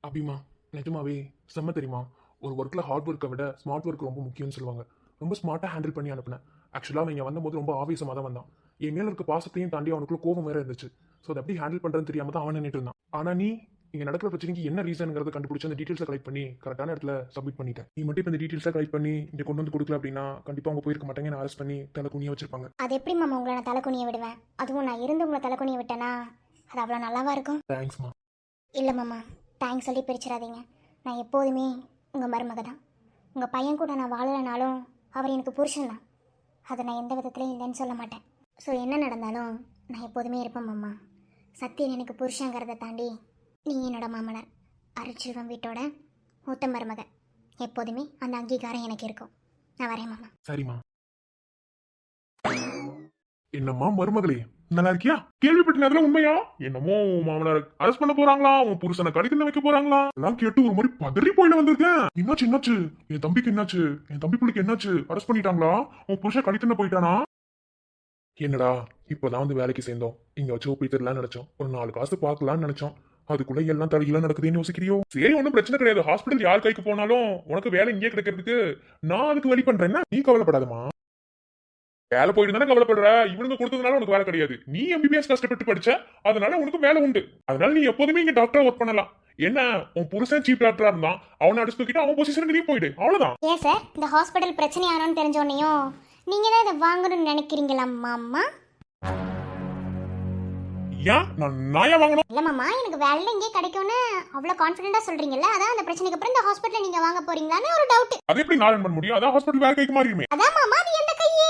அபிமா, நிஜமாவே செம்ம தெரியுமா? ஒரு ஒர்க்கில் ஹார்ட் ஒர்க்கை விட ஸ்மார்ட் ஒர்க் ரொம்ப முக்கியம்னு சொல்லுவாங்க. ரொம்ப ஸ்மார்ட்டாக ஹேண்டில் பண்ணி அனுப்பினேன். ஆக்சுவலாக அவன் இங்கே வந்தபோது ரொம்ப ஆவேசமாக தான் வந்தான். என் மேலே இருக்க பாசத்தையும் தாண்டி அவனுக்குள்ள கோபம் வேற இருந்துச்சு. ஸோ அதை எப்படி ஹேண்டில் பண்ணுறதுன்னு தெரியாம தான் அவன் நின்றுட்டு இருந்தான். ஆனால் நீ இங்கே நடக்கிற பிரச்சனைக்கு என்ன ரீசனுங்கிறத கண்டுபிடிச்சி அந்த டீட்டெயில்ஸை கலெக்ட் பண்ணி கரெக்டான இடத்துல சப்மிட் பண்ணிட்டேன். நீ மட்டும் இப்போ இந்த டீட்டெயில்ஸை கலெக்ட் பண்ணி இங்கே கொண்டு வந்து கொடுக்கல அப்படின்னா கண்டிப்பாக அவங்க போயிருக்க மாட்டாங்க. நான் அரெஸ்ட் பண்ணி தலைக்குனியை வச்சிருப்பாங்க. அது எப்படி மாமா உங்களை நான் தலைக்குனியை விடுவேன்? அதுவும் நான் இருந்து உங்களை தலைக்குனியை விட்டேன்னா அது அவ்வளோ நல்லாவா இருக்கும்? தேங்க்ஸ்மா. இல்லை மாமா, தேங்க்ஸ் சொல்லி பிரிச்சிடாதீங்க. நான் எப்போதுமே உங்கள் மருமக தான். உங்கள் பையன் கூட நான் வாழலைனாலும் அவர் எனக்கு புருஷன் தான். அதை நான் எந்த விதத்துலையும் இல்லைன்னு சொல்ல மாட்டேன். ஸோ என்ன நடந்தாலும் நான் எப்போதுமே இருப்பேன் மாமா. சத்தியன் எனக்கு புருஷங்கிறத தாண்டி நீ என்னோட மாமனார். அருட்செல்வம் வீட்டோட மூத்த மருமக. எப்போதுமே அந்த அங்கீகாரம் எனக்கு இருக்கும். நான் வரேன் மாமா. சரிம்மா. என்னம்மா மருமகளே, நல்லா இருக்கியா? கேள்விப்பட்டதுல உண்மையா? என்னமோ மாமனார் அரெஸ்ட் பண்ண போறாங்களா, உன் புருஷனை கடித்து வைக்க போறாங்களா எல்லாம் கேட்டு ஒரு மாதிரி பதறி போயில வந்திருக்கேன். என்னாச்சு? என் தம்பிக்கு என்னாச்சு? என் தம்பி பிள்ளைக்கு என்னாச்சு? அரெஸ்ட் பண்ணிட்டாங்களா? உன் புருஷன் கடித்து போயிட்டானா? என்னடா இப்பதான் வந்து வேலைக்கு சேர்ந்தோம். இங்க வச்சு போய் தெரியலான்னு நினைச்சோம். ஒரு 4 காசு பார்க்கலான்னு நினைச்சோம். அதுக்குள்ள எல்லாம் தலைகீழ நடக்குதுன்னு யோசிக்கிறியோ? சரி, ஒன்னும் பிரச்சனை கிடையாது. ஹாஸ்பிட்டல் யார் கைக்கு போனாலும் உனக்கு வேலை இங்கே கிடைக்கிறதுக்கு நான் அதுக்கு வழி பண்றேன்னா நீ கவலைப்படாதமா. வேலை போயிட்டு தானே கவலைப்படுற. இவனுக்கு கொடுத்ததுனால உனக்கு வேலை கிடையாது. நீ MBBS கஷ்டப்பட்டு படிச்ச, அதனால உனக்கு வேலை உண்டு. அதனால நீ எப்போதுமே இங்க டாக்டரா ஒர்க் பண்ணலாம். என்ன, உன் புருஷன் சீப் டாக்டரா இருந்தான், அவனை அடிச்சு தூக்கிட்டு அவன் பொசிஷனுக்கு நீ போயிடு, அவ்வளவுதான். ஏன் சார் இந்த ஹாஸ்பிட்டல் பிரச்சனை ஆனோன்னு தெரிஞ்சோடனையும் நீங்க தான் இதை வாங்கணும்னு நினைக்கிறீங்களா மாமா? ஏன் நான் ஏன் வாங்கணும்? இல்ல மாமா, எனக்கு வேலை இங்கே கிடைக்கும்னு அவ்வளவு கான்ஃபிடென்ட்டா சொல்றீங்கல்ல, அதான் அந்த பிரச்சனைக்கு அப்புறம் இந்த ஹாஸ்பிட்டல் நீங்க வாங்க போறீங்களான்னு ஒரு டவுட். அது எப்படி நான் பண்ண முடியும்? அதான் ஹாஸ்பிட்டல் வேற கைக்கு மாறிடுமே. அதான் மாமா, அது எந்த கையே?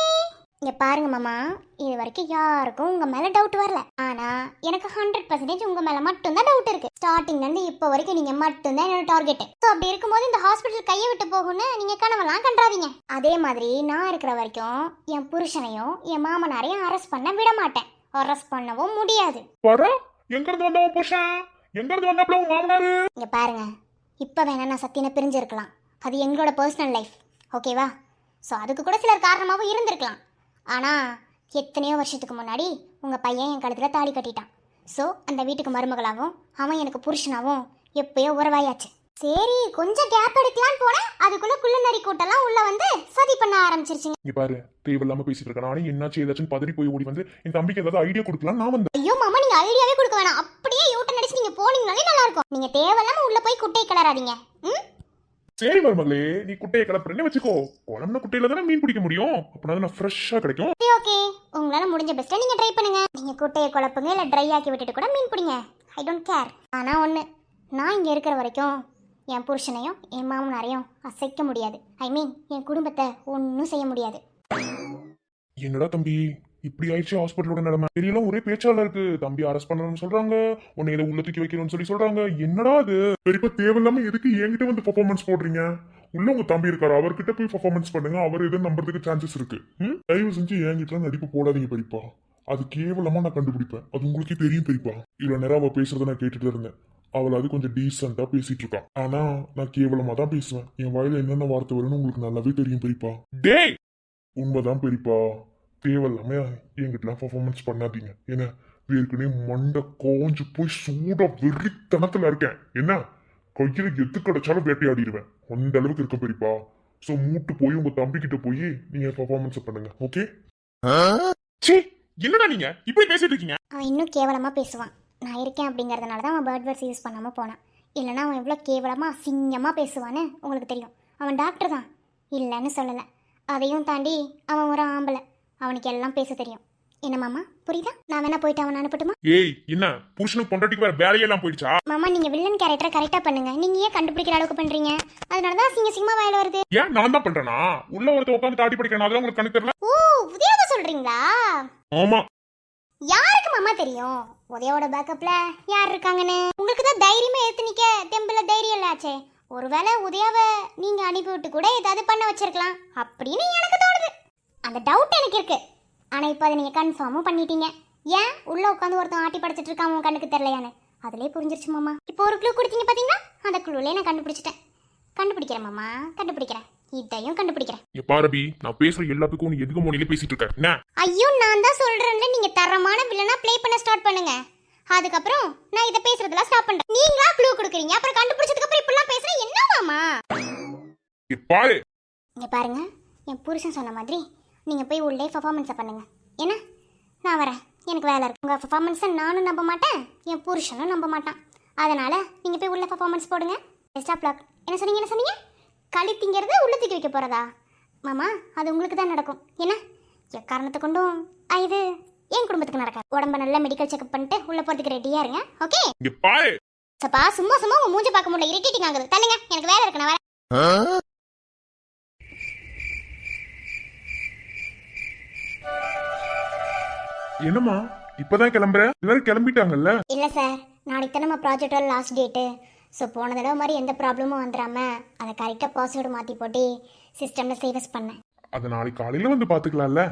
இங்க பாருங்க மாமா, இது வரைக்கும் யாருக்கும் உங்க மேல டவுட் வரல. ஆனா எனக்கு 100% உங்க மேல மட்டும் தான் டவுட் இருக்கு. ஸ்டார்டிங்ல இருந்து இப்போ வரைக்கும் நீங்க மட்டும் தான் என்னோட டார்கெட். சோ அப்படி இருக்கும்போது இந்த ஹாஸ்பிட்டல் கையை விட்டு போகும்னு நீங்க கனவெல்லாம் கண்டாதீங்க. அதே மாதிரி நான் இருக்கிற வரைக்கும் என் புருஷனையும் என் மாமனாரையும் அரெஸ்ட் பண்ண விட மாட்டேன். அரெஸ்ட் பண்ணவும் முடியாது. வர எங்க இருந்து வந்தவன் புருஷன்? எங்க இருந்து வந்தப்பல உன் மாமனாரு? இங்க பாருங்க, இப்ப வேணா நான் சத்தியனை பிரிஞ்சிருக்கலாம். அது எங்களோட பர்சனல் லைஃப், ஓகேவா? ஸோ அதுக்கு கூட சிலர் காரணமாகவும் இருந்திருக்கலாம். ஆனால் எத்தனையோ வருஷத்துக்கு முன்னாடி உங்கள் பையன் என் கழுத்தில் தாலி கட்டிட்டான். ஸோ அந்த வீட்டுக்கு மருமகளாகவும் அவன் எனக்கு புருஷனாகவும் எப்பயோ உறவாயாச்சு. சரி, கொஞ்சம் கேப் எடுக்கலான்னு போனேன், அதுக்குள்ள குள்ளநரி கூட்டெல்லாம் உள்ள வந்து சதி பண்ண ஆரம்பிச்சிருச்சுங்க. இங்க பாரு, தேவையில்லாம பேசிட்டு இருக்கேன். நானே என்னாச்சு ஏதாச்சும் பதறி போய் ஓடி வந்து என் தம்பிக்கு ஏதாவது ஐடியா கொடுக்கலாம் நான் வந்தேன். ஐயோ மாமா, நீங்க ஐடியாவே கொடுக்க வேணாம். அப்படியே யூட்டன் அடிச்சு நீங்க போனீங்கனாலே நல்லா இருக்கும். நீங்க தேவையில்லாம உள்ள போய் குட்டையை கிளறாதீங்க. சரி மருமகளே, நீ குட்டையை கிளப்புறேன்னு வச்சுக்கோ. குழம்புன குட்டையில தானே மீன் பிடிக்க முடியும். அப்படின்னா நான் ஃப்ரெஷ்ஷா கிடைக்கும். ஓகே, உங்களால முடிஞ்ச பெஸ்ட்டா நீங்க ட்ரை பண்ணுங்க. நீங்க குட்டையை குழப்புங்க, இல்ல ட்ரை ஆக்கி விட்டுட்டு கூட மீன் பிடிங்க. I don't care. ஆனா ஒண்ணு, நான் இங்க இருக்கிற வரைக்கும் என் புருஷனையும் என் மாமனாரையும் அசைக்க முடியாது. ஐ மீன் என் குடும்பத்தை ஒன்றும் செய்ய முடியாது. என்னடா தம்பி இப்படி ஆயிடுச்சு ஹாஸ்பிட்டலோட நிலைமை? தெரியலாம், ஒரே பேச்சால இருக்கு. தம்பி அரெஸ்ட் பண்ணணும்னு சொல்றாங்க, உன்னை இதை உள்ள தூக்கி வைக்கணும்னு சொல்றாங்க. என்னடா அது? பெரியப்பா தேவையில்லாம எதுக்கு என்கிட்ட வந்து பெர்ஃபார்மன்ஸ் போடுறீங்க? உள்ள உங்க தம்பி இருக்காரு, அவர்கிட்ட போய் பெர்ஃபார்மன்ஸ் பண்ணுங்க. அவர் எதுவும் நம்புறதுக்கு சான்சஸ் இருக்கு. தயவு செஞ்சு என்கிட்ட நடிப்பு போடாதீங்க பெரியப்பா. அது கேவலமா நான் கண்டுபிடிப்பேன். அது உங்களுக்கே தெரியும் பெரியப்பா. இவ்வளவு நேரம் அவ பேசுறத நான் கேட்டுட்டு இருந்தேன். அவள் அது கொஞ்சம் டீசெண்டா பேசிட்டு இருக்கான். ஆனா நான் கேவலமா தான் பேசுவேன். என் வாயில என்னென்ன வார்த்தை வரும்னு உங்களுக்கு நல்லாவே தெரியும் பெரியப்பா. டேய், உண்மைதான் பெரியப்பா. தேவையில்லாம என்கிட்டலாம் பெர்ஃபார்மன்ஸ் பண்ணாதீங்க. ஏன்னா ஏற்கனவே மண்டை கோஞ்சு போய் சூடா வெறித்தனத்துல இருக்கேன். என்ன கையில எது கிடைச்சாலும் வேட்டையாடிடுவேன். அந்த அளவுக்கு இருக்கும் பெரியப்பா. ஸோ மூட்டு போய் உங்க தம்பி கிட்ட போய் நீங்க பெர்ஃபார்மன்ஸ் பண்ணுங்க. ஓகே? சீ, என்னடா நீங்க இப்படி பேசிட்டு இருக்கீங்க? அவன் இன்னும் கேவலமா பேசுவான். நான் இருக்கேன் அப்படிங்கறதுனால தான் அவன் பேர்ட் வேர்ட்ஸ் யூஸ் பண்ணாம போனான். இல்லைன்னா அவன் எவ்வளோ கேவலமா அசிங்கமா பேசுவான்னு உங்களுக்கு தெரியும். அவன் டாக்டர் தான், இல்லைன்னு சொல்லலை. அதையும் தாண்டி அவன் ஒரு ஆம்பளை. அவனுக்கு எல்லாம் பேச தெரியும். என்ன மாமா, புரியுதா? நான் வேணா போயிட்டு அவனை அனுப்பட்டுமா? ஏய், என்ன புருஷனுக்கு பொண்டாட்டிக்கு வேற வேலையெல்லாம் போயிடுச்சா? மாமா, நீங்க வில்லன் கேரக்டரை கரெக்டா பண்ணுங்க. நீங்க ஏன் கண்டுபிடிக்கிற அளவுக்கு பண்றீங்க? அதனாலதான் சிங்கமா வாயில வருது. ஏன் நான் தான் பண்றேனா? உள்ள ஒருத்த உட்காந்து தாடி படிக்கிறேன், அதெல்லாம் உங்களுக்கு கணக்கு தெரியல? ஓ, உதயாவை சொல்றீங்களா? ஆமா. யாருக்கு மாமா தெரியும் உதயோட பேக்கப்ல யார் இருக்காங்கன்னு? உங்களுக்கு தான் தைரியமே எடுத்து நிக்க தெம்புல தைரியம் இல்லாச்சே. ஒருவேளை உதயாவை நீங்க அனுப்பிவிட்டு கூட ஏதாவது பண்ண வச்சிருக்கலாம் அப்படின்னு எனக்கு தோணுது. அந்த டவுட் எனக்கு இருக்கு. ஆனா இப்போ அதை நீங்க கன்ஃபார்மும் பண்ணிட்டீங்க. ஏன் உள்ள உட்காந்து ஒருத்தன் ஆட்டி படைச்சிட்டு இருக்கான் உன் கண்ணுக்கு தெரியலையான்னு அதுலயே புரிஞ்சிருச்சு மாமா. இப்போ ஒரு க்ளூ கொடுத்தீங்க பாத்தீங்களா? அந்த க்ளூலே நான் கண்டுபிடிச்சிட்டேன். கண்டுபிடிக்கிறேன் மாமா, கண்டுபிடிக்கிறேன். இதையும் கண்டுபிடிக்கிறேன். பாரபி, நான் பேசுற எல்லாத்துக்கும் நீ எதுக்கு மோனில பேசிட்டு இருக்க? என்ன? ஐயோ, நான் தான் சொல்றேன்ல, நீங்க தரமான வில்லனா ப்ளே பண்ண ஸ்டார்ட் பண்ணுங்க. அதுக்கப்புறம் நான் இத பேசுறதெல்லாம் ஸ்டாப் பண்றேன். நீங்களா க்ளூ கொடுக்குறீங்க, அப்புறம் கண்டுபிடிச்சதுக்கு அப்புறம் இப்படிலாம் பேசுறேன். என்ன மாமா? பாரு, இங்க பாருங்க, என் புருஷன் சொன்ன மாதிரி நீங்க போய் உள்ளே பெர்ஃபார்மன்ஸ் பண்ணுங்க. என்ன, நான் வரேன், எனக்கு வேலை இருக்கு. உங்க பெர்ஃபார்மன்ஸை நானும் நம்ப மாட்டேன், என் புருஷனும் நம்ப மாட்டான். அதனால நீங்க போய் உள்ள பெர்ஃபார்மன்ஸ் போடுங்க. Best of luck. என்ன சொன்னீங்க? என்ன சொன்னீங்க? களி திங்கிறது உள்ள தூக்கி வைக்க போறதா? மாமா, அது உங்களுக்கு தான் நடக்கும். என்ன காரணத்தை கொண்டும் இது என் குடும்பத்துக்கு நடக்காது. உடம்ப நல்லா மெடிக்கல் செக்அப் பண்ணிட்டு உள்ள போறதுக்கு ரெடியா இருங்க. ஓகே? இங்க பாரு. சப்பா, சும்மா சும்மா உங்க மூஞ்ச பார்க்க முடியல, இரிட்டேட்டிங் ஆகுது. தள்ளுங்க, எனக்கு வேலை இருக்கு, நான் வரேன். என்னம்மா இப்பதான் கிளம்புற? எல்லாரும் கிளம்பிட்டாங்கல்ல? இல்ல சார், நாளைக்கு தான் நம்ம ப்ராஜெக்டோட லாஸ்ட் டேட்டு. ஸோ போன தடவை மாதிரி எந்த ப்ராப்ளமும் வந்துடாம அதை கரெக்டாக பாஸ்வேர்டு மாற்றி போட்டு சிஸ்டமில் சேவஸ் பண்ணேன். அது நாளைக்கு காலையில வந்து பாத்துக்கலாம்ல?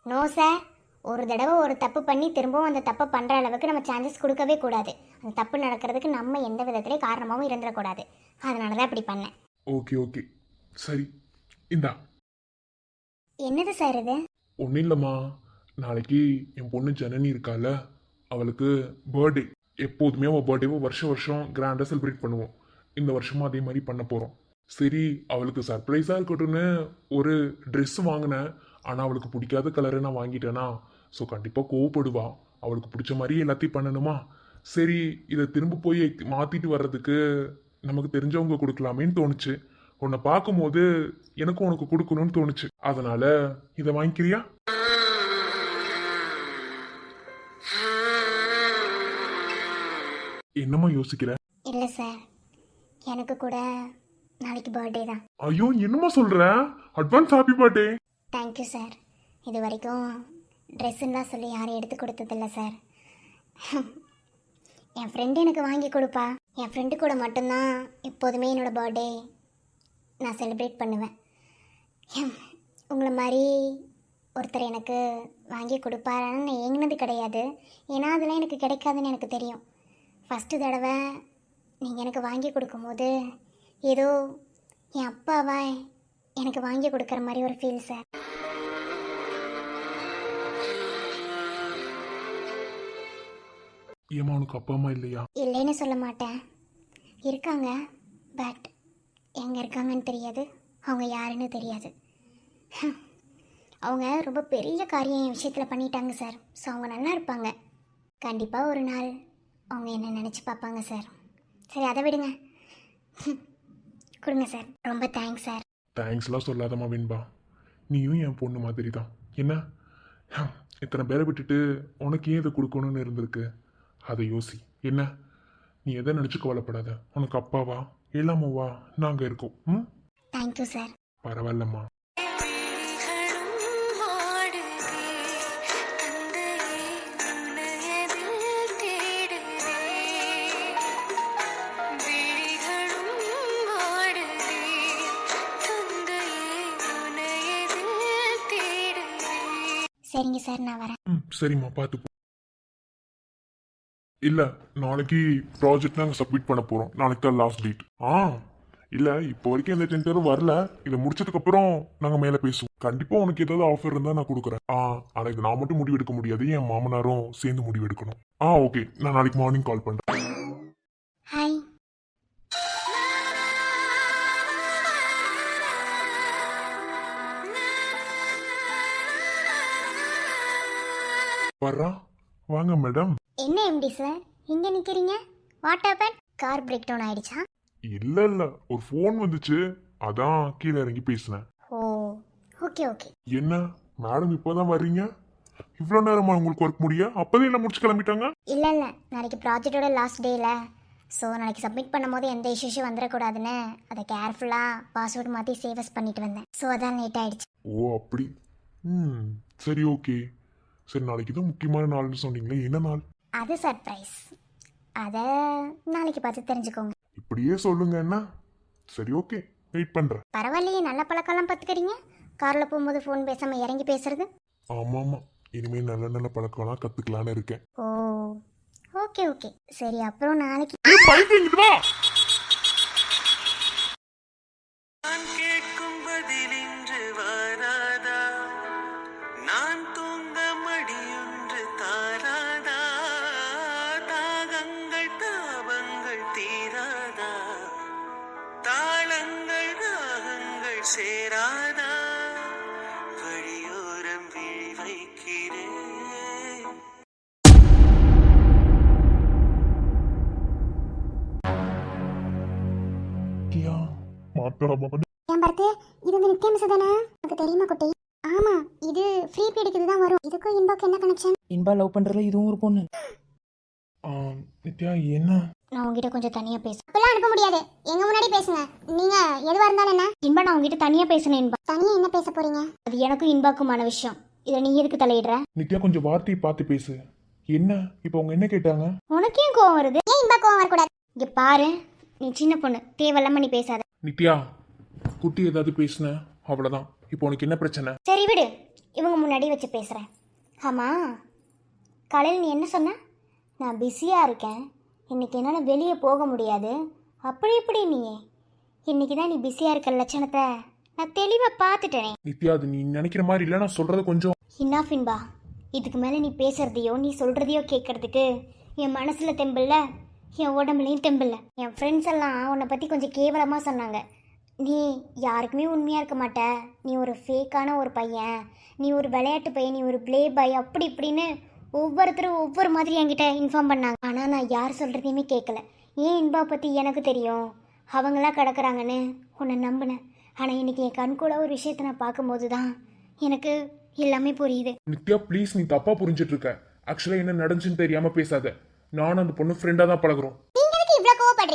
நோ சார், ஒரு தடவை ஒரு தப்பு பண்ணி திரும்பவும் அந்த தப்பை பண்ணுற அளவுக்கு நம்ம சான்சஸ் கொடுக்கவே கூடாது. அந்த தப்பு நடக்கிறதுக்கு நம்ம எந்த விதத்துலேயும் காரணமாகவும் இருந்துடக்கூடாது. அதனால தான் இப்படி பண்ணேன். ஓகே ஓகே, சரி, இந்தா. என்னது சார் இது? ஒன்றும் இல்லைம்மா, நாளைக்கு என் பொண்ணு ஜனனி இருக்கால, அவளுக்கு பர்த்டே. எப்போதுமே அவள் பர்த்டேவை வருஷம் வருஷம் கிராண்டாக செலிப்ரேட் பண்ணுவோம். இந்த வருஷமும் அதே மாதிரி பண்ண போகிறோம். சரி, அவளுக்கு சர்ப்ரைஸாக இருக்கட்டும்னு ஒரு ட்ரெஸ் வாங்கினேன். ஆனால் அவளுக்கு பிடிக்காத கலரை நான் வாங்கிட்டேனா, ஸோ கண்டிப்பாக கோவப்படுவா. அவளுக்கு பிடிச்ச மாதிரி எல்லாத்தையும் பண்ணணுமா? சரி, இதை திரும்ப போய் மாற்றிட்டு வர்றதுக்கு நமக்கு தெரிஞ்சவங்க கொடுக்கலாமேன்னு தோணுச்சு. உன்னை பார்க்கும்போது எனக்கு உனக்கு கொடுக்கணும்னு தோணுச்சு. அதனால இதை வாங்கிக்கிறியா? என்னம்மா யோசிக்கிற? இல்லை சார், எனக்கு கூட நாளைக்கு பர்த்டே தான். ஐயோ என்னம்மா சொல்ற? Advance happy birthday. Thank you sir. இது வரைக்கும் ட்ரெஸ்ஸுலாம் சொல்லி யாரும் எடுத்து கொடுத்ததில்ல சார். என் ஃப்ரெண்டு எனக்கு வாங்கி கொடுப்பா. என் ஃப்ரெண்டு கூட மட்டும்தான் எப்போதுமே என்னோடய பர்த்டே நான் செலிப்ரேட் பண்ணுவேன். உங்களை மாதிரி ஒருத்தர் எனக்கு வாங்கி கொடுப்பாருன்னு நான் ஏங்கினது கிடையாது. ஏன்னா அதெல்லாம் எனக்கு கிடைக்காதுன்னு எனக்கு தெரியும். ஃபஸ்ட்டு தடவை நீங்கள் எனக்கு வாங்கி கொடுக்கும்போது ஏதோ என் அப்பாவா எனக்கு வாங்கி கொடுக்குற மாதிரி ஒரு ஃபீல் சார். ஏமா உனக்கு அப்பா அம்மா இல்லையா? இல்லைன்னு சொல்ல மாட்டேன், இருக்காங்க. பட் எங்கே இருக்காங்கன்னு தெரியாது, அவங்க யாருன்னு தெரியாது. அவங்க ரொம்ப பெரிய காரியம் என் விஷயத்தில் பண்ணிட்டாங்க சார். ஸோ அவங்க நல்லா இருப்பாங்க. கண்டிப்பாக ஒரு நாள் அவங்க என்ன நினச்சி பார்ப்பாங்க சார். சரி அதை விடுங்க, கொடுங்க சார். ரொம்ப தேங்க்ஸ் சார். தேங்க்ஸ்லாம் சொல்லாதம்மா வெண்பா. நீயும் என் பொண்ணு மாதிரி தான். என்ன இத்தனை பேரை விட்டுட்டு உனக்கு ஏன் இதை கொடுக்கணும்னு இருந்திருக்கு? அதை யோசி. என்ன நீ எதை நினச்சி கவலைப்படாத. உனக்கு அப்பாவா எல்லாமோவா நாங்கள் இருக்கோம். ம், தேங்க்யூ சார். பரவாயில்லம்மா. சரிங்க சார், நான் வரேன். ம் சரிம்மா, பார்த்து போ. இல்லை நாளைக்கு ப்ராஜெக்ட் நாங்கள் சப்மிட் பண்ண போகிறோம். நாளைக்கு தான் லாஸ்ட் டேட். இல்லை இப்போ வரைக்கும் எந்த டென்டரும் வரல. இதை முடிச்சதுக்கப்புறம் நாங்கள் மேலே பேசுவோம். கண்டிப்பாக உனக்கு ஏதாவது ஆஃபர் இருந்தால் நான் கொடுக்குறேன். ஆனால் இது நான் மட்டும் முடிவு எடுக்க முடியாது, என் மாமனாரும் சேர்ந்து முடிவு எடுக்கணும். ஓகே, நான் நாளைக்கு மார்னிங் கால் பண்ணுறேன். ஹாய். வர்றா, வாங்க மேடம். என்ன எம்டி சார் இங்கே நிற்கிறீங்க? What happen? Car break down ஆயிடுச்சா? இல்லை இல்லை, ஒரு ஃபோன் வந்துச்சு, அதான் கீழே இறங்கி பேசினேன். ஓ ஓகே ஓகே. என்ன மேடம் இப்போதான் வர்றீங்க? இவ்வளோ நேரமா உங்களுக்கு ஒர்க் முடிய? அப்போதே எல்லாம் முடிச்சு கிளம்பிட்டாங்க? இல்லை இல்லை, நாளைக்கு ப்ராஜெக்டோட லாஸ்ட் டேயில். ஸோ நாளைக்கு சப்மிட் பண்ணும்போது எந்த இஷ்யூஸும் வந்துடக்கூடாதுன்னு அதை கேர்ஃபுல்லாக பாஸ்வேர்டு மாற்றி சேவஸ் பண்ணிட்டு வந்தேன். ஸோ அதான் லேட் ஆகிடுச்சு. ஓ அப்படி. சரி ஓகே. சரி நாளைக்கு தான் முக்கியமான நாள்னு சொன்னீங்களே, என்ன நாள்? அது சர்ப்ரைஸ். அதை நாளைக்கு பார்த்து தெரிஞ்சுக்கோங்க. இப்படியே சொல்லுங்க. என்ன? சரி ஓகே, வெயிட் பண்ணுறேன். பரவாயில்லையே, நல்ல பழக்கம்லாம் பார்த்துக்கிறீங்க. காரில் போகும்போது ஃபோன் பேசாமல் இறங்கி பேசுறது. ஆமாம் ஆமாம், இனிமேல் நல்ல நல்ல பழக்கம்லாம் கற்றுக்கலான்னு இருக்கேன். ஓ ஓகே ஓகே. சரி அப்புறம் நாளைக்கு நான் கேட்கும் பதிலின்று வராதா? நான் தூங்க மடியொன்று தாராதா? தாகங்கள் தாபங்கள் தீராதா? தாளங்கள் ராகங்கள் சேராதா? வழியோரம் விழி வைக்கிறேன். மாத்தலாமா? என் பார்த்து இது வந்து நித்யா மிஸ் தானே? உனக்கு தெரியுமா குட்டி? ஆமா, இது ஃப்ரீ பீரியடுக்கு தான் வரும். இதுக்கும் இன்பாக்கு என்ன கனெக்ஷன்? இன்பா லவ் பண்றதுல இதுவும் ஒரு பொண்ணு. நித்யா என்ன? நான் உங்ககிட்ட கொஞ்சம் தனியா பேச. அப்பெல்லாம் அனுப்ப முடியாது, எங்க முன்னாடி பேசுங்க. நீங்க எதுவா இருந்தாலும் என்ன? இன்பா, நான் உங்ககிட்ட தனியா பேசணும். இன்பா, தனியா என்ன பேச போறீங்க? அது எனக்கும் இன்பாக்குமான விஷயம். இதை நீ எதுக்கு தலையிடுற? நித்யா கொஞ்சம் வார்த்தையை பார்த்து பேசு. என்ன இப்போ அவங்க என்ன கேட்டாங்க? உனக்கு ஏன் கோவம் வருது? ஏன் இன்பா கோவம் வரக்கூடாது? இங்க பாரு, நீ சின்ன பொண்ணு, தேவையில்லாம நீ பேசாத. நித்யா, குட்டி ஏதாவது பேசுன அவ்வளோதான். இப்போ உனக்கு என்ன பிரச்சனை? சரி விடு, இவங்க முன்னாடி வச்சு பேசுறேன். ஆமா, காலையில் நீ என்ன சொன்ன? நான் பிஸியா இருக்கேன், இன்னைக்கு என்னால் வெளியே போக முடியாது, அப்படி இப்படி. நீயே இன்னைக்கு தான் நீ பிஸியா இருக்கிற லட்சணத்தை நான் தெளிவாக பார்த்துட்டேனே. நித்யா, அது நீ நினைக்கிற மாதிரி இல்லை. நான் சொல்றது கொஞ்சம் இன்னாஃப் இன்பா. இதுக்கு மேலே நீ பேசுறதையோ நீ சொல்றதையோ கேட்கறதுக்கு என் மனசுல தெம்பில்ல, என் உடம்புலையும் தெம்பில்ல. என் ஃப்ரெண்ட்ஸ் எல்லாம் உன்னை பற்றி கொஞ்சம் கேவலமாக சொன்னாங்க. நீ யாருக்குமே உண்மையாக இருக்க மாட்ட, நீ ஒரு ஃபேக்கான ஒரு பையன், நீ ஒரு விளையாட்டு பையன், நீ ஒரு ப்ளே பாய், அப்படி இப்படின்னு ஒவ்வொருத்தரும் ஒவ்வொரு மாதிரி என்கிட்ட இன்ஃபார்ம் பண்ணாங்க. ஆனால் நான் யார் சொல்கிறதையுமே கேட்கல. ஏன் இன்பா பற்றி எனக்கு தெரியும், அவங்களாம் கிடக்குறாங்கன்னு உன்னை நம்பினேன். ஆனால் இன்னைக்கு என் கண் கூட ஒரு விஷயத்தை நான் பார்க்கும்போது தான் எனக்கு எல்லாமே புரியுது. நித்யா ப்ளீஸ், நீ தப்பா புரிஞ்சிட்டு இருக்க. ஆக்சுவலாக என்ன நடந்துச்சுன்னு தெரியாம பேசாத. நானும் அந்த பொண்ணு ஃப்ரெண்டாக தான் பழகுறோம்.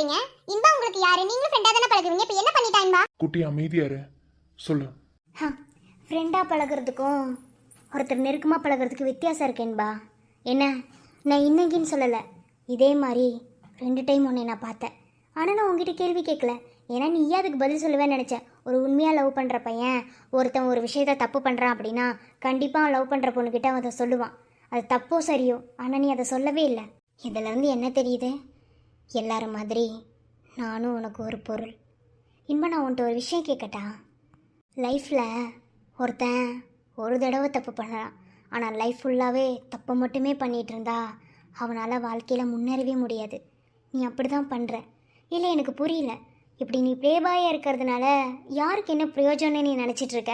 சொல்றீங்க? இன்பா உங்களுக்கு யாரு? நீங்களும் ஃப்ரெண்டா தானே பழகுவீங்க. இப்போ என்ன பண்ணிட்டா இன்பா? குட்டி அமைதியாரு, சொல்லு. ஃப்ரெண்டாக பழகுறதுக்கும் ஒருத்தர் நெருக்கமாக பழகுறதுக்கு வித்தியாசம் இருக்கேன்பா. என்ன, நான் இன்னைக்குன்னு சொல்லலை, இதே மாதிரி 2 டைம் உன்னை நான் பார்த்தேன். ஆனால் நான் உங்ககிட்ட கேள்வி கேட்கல, ஏன்னா நீயே அதுக்கு பதில் சொல்லுவேன்னு நினச்சேன். ஒரு உண்மையாக லவ் பண்ணுற பையன் ஒருத்தன் ஒரு விஷயத்த தப்பு பண்ணுறான் அப்படின்னா கண்டிப்பாக லவ் பண்ணுற பொண்ணுக்கிட்ட அவன் அதை சொல்லுவான். அது தப்போ சரியோ, ஆனால் நீ அதை சொல்லவே இல்லை. இதிலேருந்து என்ன தெரியுது? எல்லாரும் மாதிரி நானும் உனக்கு ஒரு பொருள். இன்பா, நான் உன்கிட்ட ஒரு விஷயம் கேட்கட்டா? லைஃப்பில் ஒருத்தன் ஒரு தடவை தப்பு பண்ணுறான், ஆனால் லைஃப் ஃபுல்லாகவே தப்பை மட்டுமே பண்ணிகிட்டு இருந்தா அவனால் வாழ்க்கையில் முன்னேறவே முடியாது. நீ அப்படி தான் பண்ணுற. இல்லை, எனக்கு புரியல. இப்படி நீ ப்ளேபாயாக இருக்கிறதுனால யாருக்கு என்ன பிரயோஜனம்னு நீ நினச்சிட்ருக்க?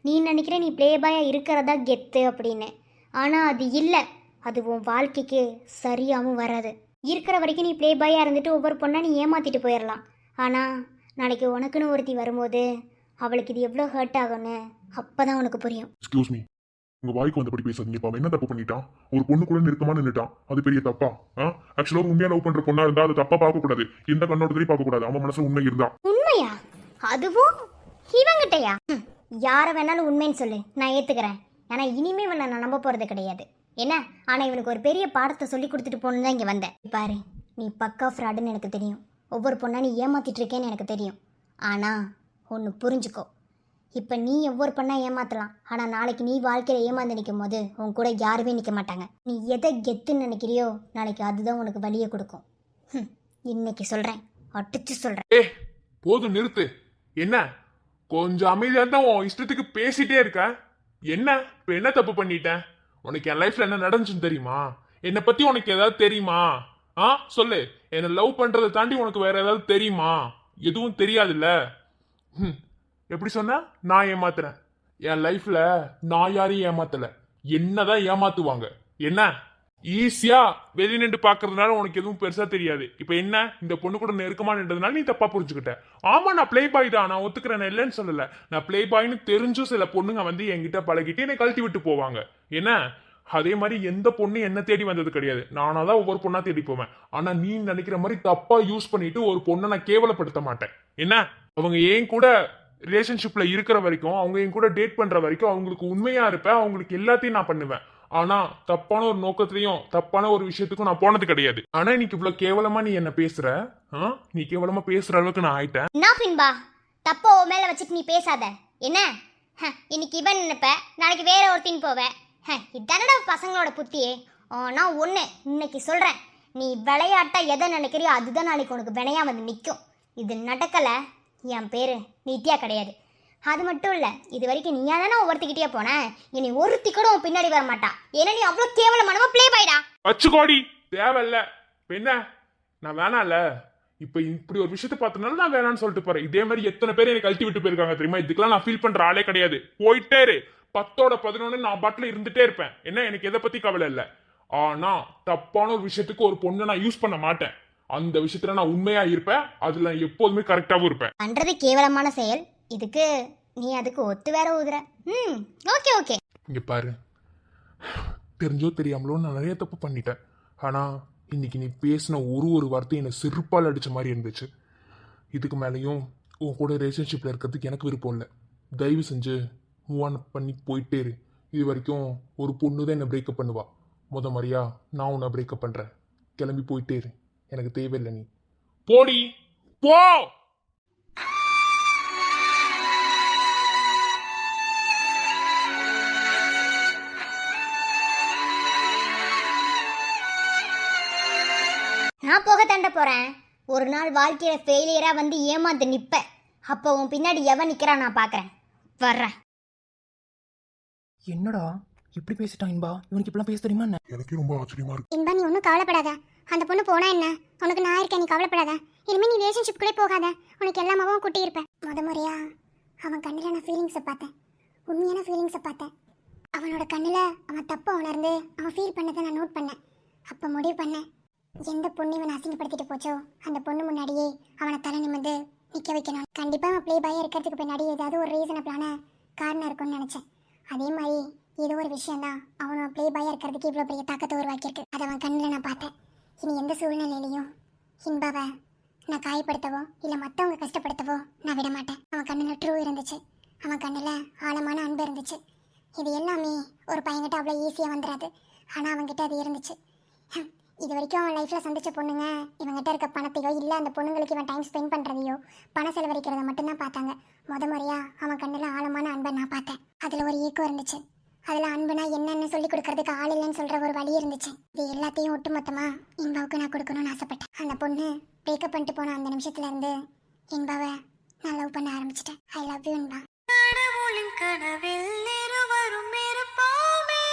நீ நினைக்கிற நீ ப்ளேபாயாக இருக்கிறதா கெத்து அப்படின்னு. ஆனால் அது இல்லை. அது உன் வாழ்க்கைக்கு சரியாகவும் வராது. இருக்கிற வரைக்கும் நீ ப்ளேபாயாக இருந்துட்டு ஒவ்வொரு பொண்ணாக நீ ஏமாற்றிட்டு போயிடலாம். ஆனால் நாளைக்கு உனக்குன்னு ஒருத்தி வரும்போது அவளுக்கு இது எவ்வளோ ஹர்ட் ஆகும்னு அப்போ தான் உனக்கு புரியும். எக்ஸ்கியூஸ் மீ, உங்க வாய்க்கு வந்தபடி பேசாதீங்க. இப்ப அவன் என்ன தப்பு பண்ணிட்டான்? ஒரு பொண்ணு கூட நெருக்கமா நின்னுட்டான், அது பெரிய தப்பா? ஆக்சுவலா ஒரு உண்மையா லவ் பண்ற பொண்ணா இருந்தா அது தப்பா பார்க்க கூடாது, எந்த கண்ணோட்டத்திலையும் பார்க்க கூடாது. அவன் மனசுல உண்மை இருந்தா. உண்மையா? அதுவும் இவங்கிட்டயா? யாரை வேணாலும் உண்மைன்னு சொல்லு, நான் ஏத்துக்கிறேன். ஆனா இனிமே இவனை நான் நம்ப போறது கிடையாது. என்ன, ஆனா இவனுக்கு ஒரு பெரிய பாடத்தை சொல்லி கொடுத்துட்டு போகணும் தான் இங்க வந்தேன். பாரு, நீ பக்கா ஃப்ராடுன்னு எனக்கு தெரியும். ஒவ்வொரு பொண்ணா நீ ஏமாத்திட்டு இருக்கேன்னு எனக்கு தெரியும். ஆனா ஒன்று புரிஞ்சுக்கோ, இப்போ நீ ஒவ்வொரு பொண்ணா ஏமாத்தலாம், ஆனால் நாளைக்கு நீ வாழ்க்கையில் ஏமாந்து நிற்கும் போது உன் கூட யாருமே நிற்க மாட்டாங்க. நீ எதை கெத்துன்னு நினைக்கிறியோ நாளைக்கு அதுதான் உனக்கு வலியை கொடுக்கும். இன்னைக்கு சொல்கிறேன், அடிச்சு சொல்கிறேன். போதும், நிறுத்து. என்ன, கொஞ்சம் அமைதியாக தான் உன் இஷ்டத்துக்கு பேசிட்டே இருக்க? என்ன இப்போ என்ன தப்பு பண்ணிட்டேன்? உனக்கு என் லைஃப்ல என்ன நடந்துச்சுன்னு தெரியுமா? என்னை பத்தி உனக்கு ஏதாவது தெரியுமா? சொல்லு. என்னை லவ் பண்றதை தாண்டி உனக்கு வேற ஏதாவது தெரியுமா? எதுவும் தெரியாதுல்ல. எப்படி சொன்ன? நான் ஏமாத்துறேன்? என் லைஃப்ல நான் யாரையும் ஏமாத்தல. என்னதான் ஏமாத்துவாங்க. என்ன ஈஸியா வெளி நின்று பாக்குறதுனால உனக்கு எதுவும் பெருசா தெரியாது. இப்ப என்ன, இந்த பொண்ணு கூட நெருக்கமா நின்றதுனால நீ தப்பா புரிஞ்சுக்கிட்ட. ஆமா, நான் பிளே பாய் தான், நான் ஒத்துக்கிறேன், நான் இல்லைன்னு சொல்லல. நான் பிளே பாய்னு தெரிஞ்சும் சில பொண்ணுங்க வந்து என்கிட்ட பழகிட்டு என்னை கழட்டி விட்டு போவாங்க. என்ன, அதே மாதிரி எந்த பொண்ணு என்ன தேடி வந்தது கிடையாது. நானா தான் ஒவ்வொரு பொண்ணா தேடி போவேன். ஆனா நீ நினைக்கிற மாதிரி தப்பா யூஸ் பண்ணிட்டு ஒரு பொண்ணை நான் கேவலப்படுத்த மாட்டேன். என்ன, அவங்க ஏன் கூட ரிலேஷன்ஷிப்ல இருக்கிற வரைக்கும், அவங்க என் கூட டேட் பண்ற வரைக்கும் அவங்களுக்கு உண்மையா இருப்பேன், அவங்களுக்கு எல்லாத்தையும் நான் பண்ணுவேன். ஆனா தப்பான ஒரு நோக்கத்திலையும் தப்பான ஒரு விஷயத்துக்கும் நான் போனது கிடையாது. ஆனா இன்னைக்கு இவ்வளவு கேவலமா நீ என்ன பேசுற? நீ கேவலமா பேசுற அளவுக்கு நான் ஆயிட்டேன். நான் பின்பா தப்போ மேல வச்சுட்டு நீ பேசாத. என்ன, இன்னைக்கு இவன் நினைப்ப, நாளைக்கு வேற ஒருத்தின் போவ. இதானடா பசங்களோட புத்தியே. ஆனா ஒண்ணு இன்னைக்கு சொல்றேன், நீ விளையாட்டா எதை நினைக்கிறியோ அதுதான் நாளைக்கு உனக்கு வினையா வந்து நிற்கும். இது நடக்கல, என் பேரு நித்யா கிடையாது. அது மட்டும் இல்ல, இது வரைக்கும் நீயா தானே ஒவ்வொருத்திக்கிட்டே போன, இனி ஒருத்தி கூட உன் பின்னாடி வர மாட்டா. ஏன்னா நீ அவ்வளவு கேவலமானவ ப்ளே பாய்டா. வச்சுக்கோடி, தேவையில்ல. என்ன, நான் வேணாம்ல. இப்ப இப்படி ஒரு விஷயத்த பார்த்தனால நான் வேணான்னு சொல்லிட்டு போறேன். இதே மாதிரி எத்தனை பேர் எனக்கு கழட்டி விட்டு போயிருக்காங்க தெரியுமா? இதுக்கெல்லாம் நான் ஃபீல் பண்ற ஆளே கிடையாது. போயிட்டே இரு, 10ஓட 11 நான் பாட்டில் இருந்துட்டே இருப்பேன். என்ன, எனக்கு எதை பத்தி கவலை இல்லை. ஆனா தப்பான ஒரு விஷயத்துக்கு ஒரு பொண்ணை நான் யூஸ் பண்ண மாட்டேன். அந்த விஷயத்துல நான் உண்மையா இருப்பேன், அதுல எப்போதுமே கரெக்டாவும் இருப்பேன். பண்றது கேவலமான செயல், இதுக்கு நீ அதுக்கு ஒத்து வேற ஊதுற. Okay okay. இங்க பாரு, தெரிஞ்சோ தெரியாமலோ நான் நிறைய தப்பு பண்ணிட்டேன். ஆனா இன்னைக்கு நீ பேசின ஒரு வார்த்தை என்னை செருப்பால் அடிச்ச மாதிரி இருந்துச்சு. இதுக்கு மேலேயும் உன் கூட ரிலேஷன்ஷிப்ல இருக்கிறதுக்கு எனக்கு விருப்பம் இல்லை. தயவு செஞ்சு மூவ் ஆன் பண்ணி போயிட்டே இரு. இது வரைக்கும் ஒரு பொண்ணு தான் என்னை பிரேக்கப் பண்ணுவா. மாதிரியா நான் உன்னை பிரேக்கப் பண்றேன். கிளம்பி போயிட்டே இரு, எனக்கு தேவையில்லை. நீ போடி, போ. நான் போக தண்ட போறேன். ஒரு நாள் வாழ்க்கையில ஃபெயிலியரா வந்து ஏமாந்து நிப்ப, அப்போ உன் பின்னாடி எவன் நிக்கிறான் நான் பாக்குறேன். வர்றேன். என்னடா இப்படி பேசிட்டான் இன்பா? இவனுக்கு இப்பெல்லாம் பேச தெரியுமா என்ன? எனக்கே ரொம்ப ஆச்சரியமா இருக்கு. இன்பா, நீ ஒன்றும் கவலைப்படாத. அந்த பொண்ணு போனா என்ன, உனக்கு நான் இருக்கேன், நீ கவலைப்படாத. இனிமே நீ ரிலேஷன்ஷிப் கூட போகாத, உனக்கு எல்லாமாவும் குட்டி இருப்பேன். முறையா அவன் கண்ணில் நான் ஃபீலிங்ஸை பார்த்தேன், உண்மையான ஃபீலிங்ஸை பார்த்தேன். அவனோட கண்ணில் அவன் தப்பை உணர்ந்து அவன் ஃபீல் பண்ணதை நான் நோட் பண்ணேன். அப்போ முடிவு பண்ணேன், எந்த பொண்ணு இவனை அசிங்கப்படுத்திட்டு போச்சோ அந்த பொண்ணு முன்னாடியே அவனை தலை நிமிர்ந்து நிற்க வைக்கணும். கண்டிப்பாக அவன் ப்ளே பாயாக இருக்கிறதுக்கு பின்னாடி ஏதாவது ஒரு ரீசனபிளான காரணம் இருக்கும்னு நினச்சேன். அதே மாதிரி ஏதோ ஒரு விஷயந்தான் அவனை ப்ளே பாயாக இருக்கிறதுக்கு இவ்வளோ பெரிய தாக்கத்தை உருவாக்கியிருக்கு. அதை அவன் கண்ணில் நான் பார்த்தேன். இனி எந்த சூழ்நிலையிலையும் இன்பாவை நான் காயப்படுத்தவோ இல்லை மற்றவங்க கஷ்டப்படுத்தவோ நான் விட மாட்டேன். அவன் கண்ணில் ட்ரூ இருந்துச்சு, அவன் கண்ணில் ஆழமான அன்பு இருந்துச்சு. இது எல்லாமே ஒரு பையன்கிட்ட அவ்வளோ ஈஸியாக வந்துடாது, ஆனால் அவன்கிட்ட அது இருந்துச்சு. இது வரைக்கும் அவன் லைஃப்பில் சந்திச்ச பொண்ணுங்க இவங்ககிட்ட இருக்க பணத்தையோ இல்லை அந்த பொண்ணுங்களுக்கு இவன் டைம் ஸ்பெண்ட் பண்ணுறதையோ பணம் செலவழிக்கிறத மட்டும்தான் பார்த்தாங்க. முறையாக அவன் கண்ணில் ஆழமான அன்பை நான் பார்த்தேன். அதில் ஒரு ஏக்கம் இருந்துச்சு. அதில் அன்புனா என்னன்னு சொல்லி கொடுக்கறதுக்கு ஆள் இல்லைன்னு சொல்கிற ஒரு வழி இருந்துச்சு. இது எல்லாத்தையும் ஒட்டுமொத்தமாக இன்பாவுக்கு நான் கொடுக்கணும்னு ஆசைப்பட்டேன். அந்த பொண்ணு பிரேக்கப் பண்ணிட்டு போன அந்த நிமிஷத்துலேருந்து இன்பாவை நான் லவ் பண்ண ஆரம்பிச்சிட்டேன். I love you Inba. கடவுளின் கனவில் இருவரும் இருப்போமே,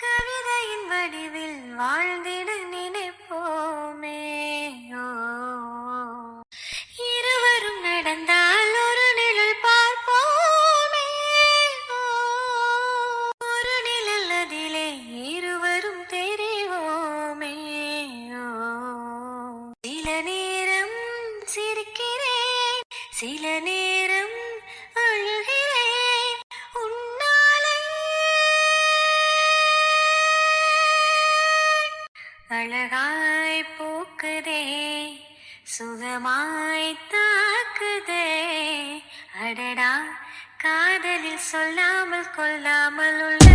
கவிதையின் வடிவில் வாழ்ந்திட நினைப்போமே. இருவரும் நடந்தால் ஒரு நிழல் பார்ப்போமே, ஒரு நிழல் அதிலே இருவரும் தெரிவோமே. சில நேரம் சிரிக்கிறேன், சில நேரம் அழுகிறேன் உன்னாலே. அழகாய் பூக்குதே, சுகமாய் தாக்குதே, அடடா காதலில் சொல்லாமல் கொல்லாமல் உள்ள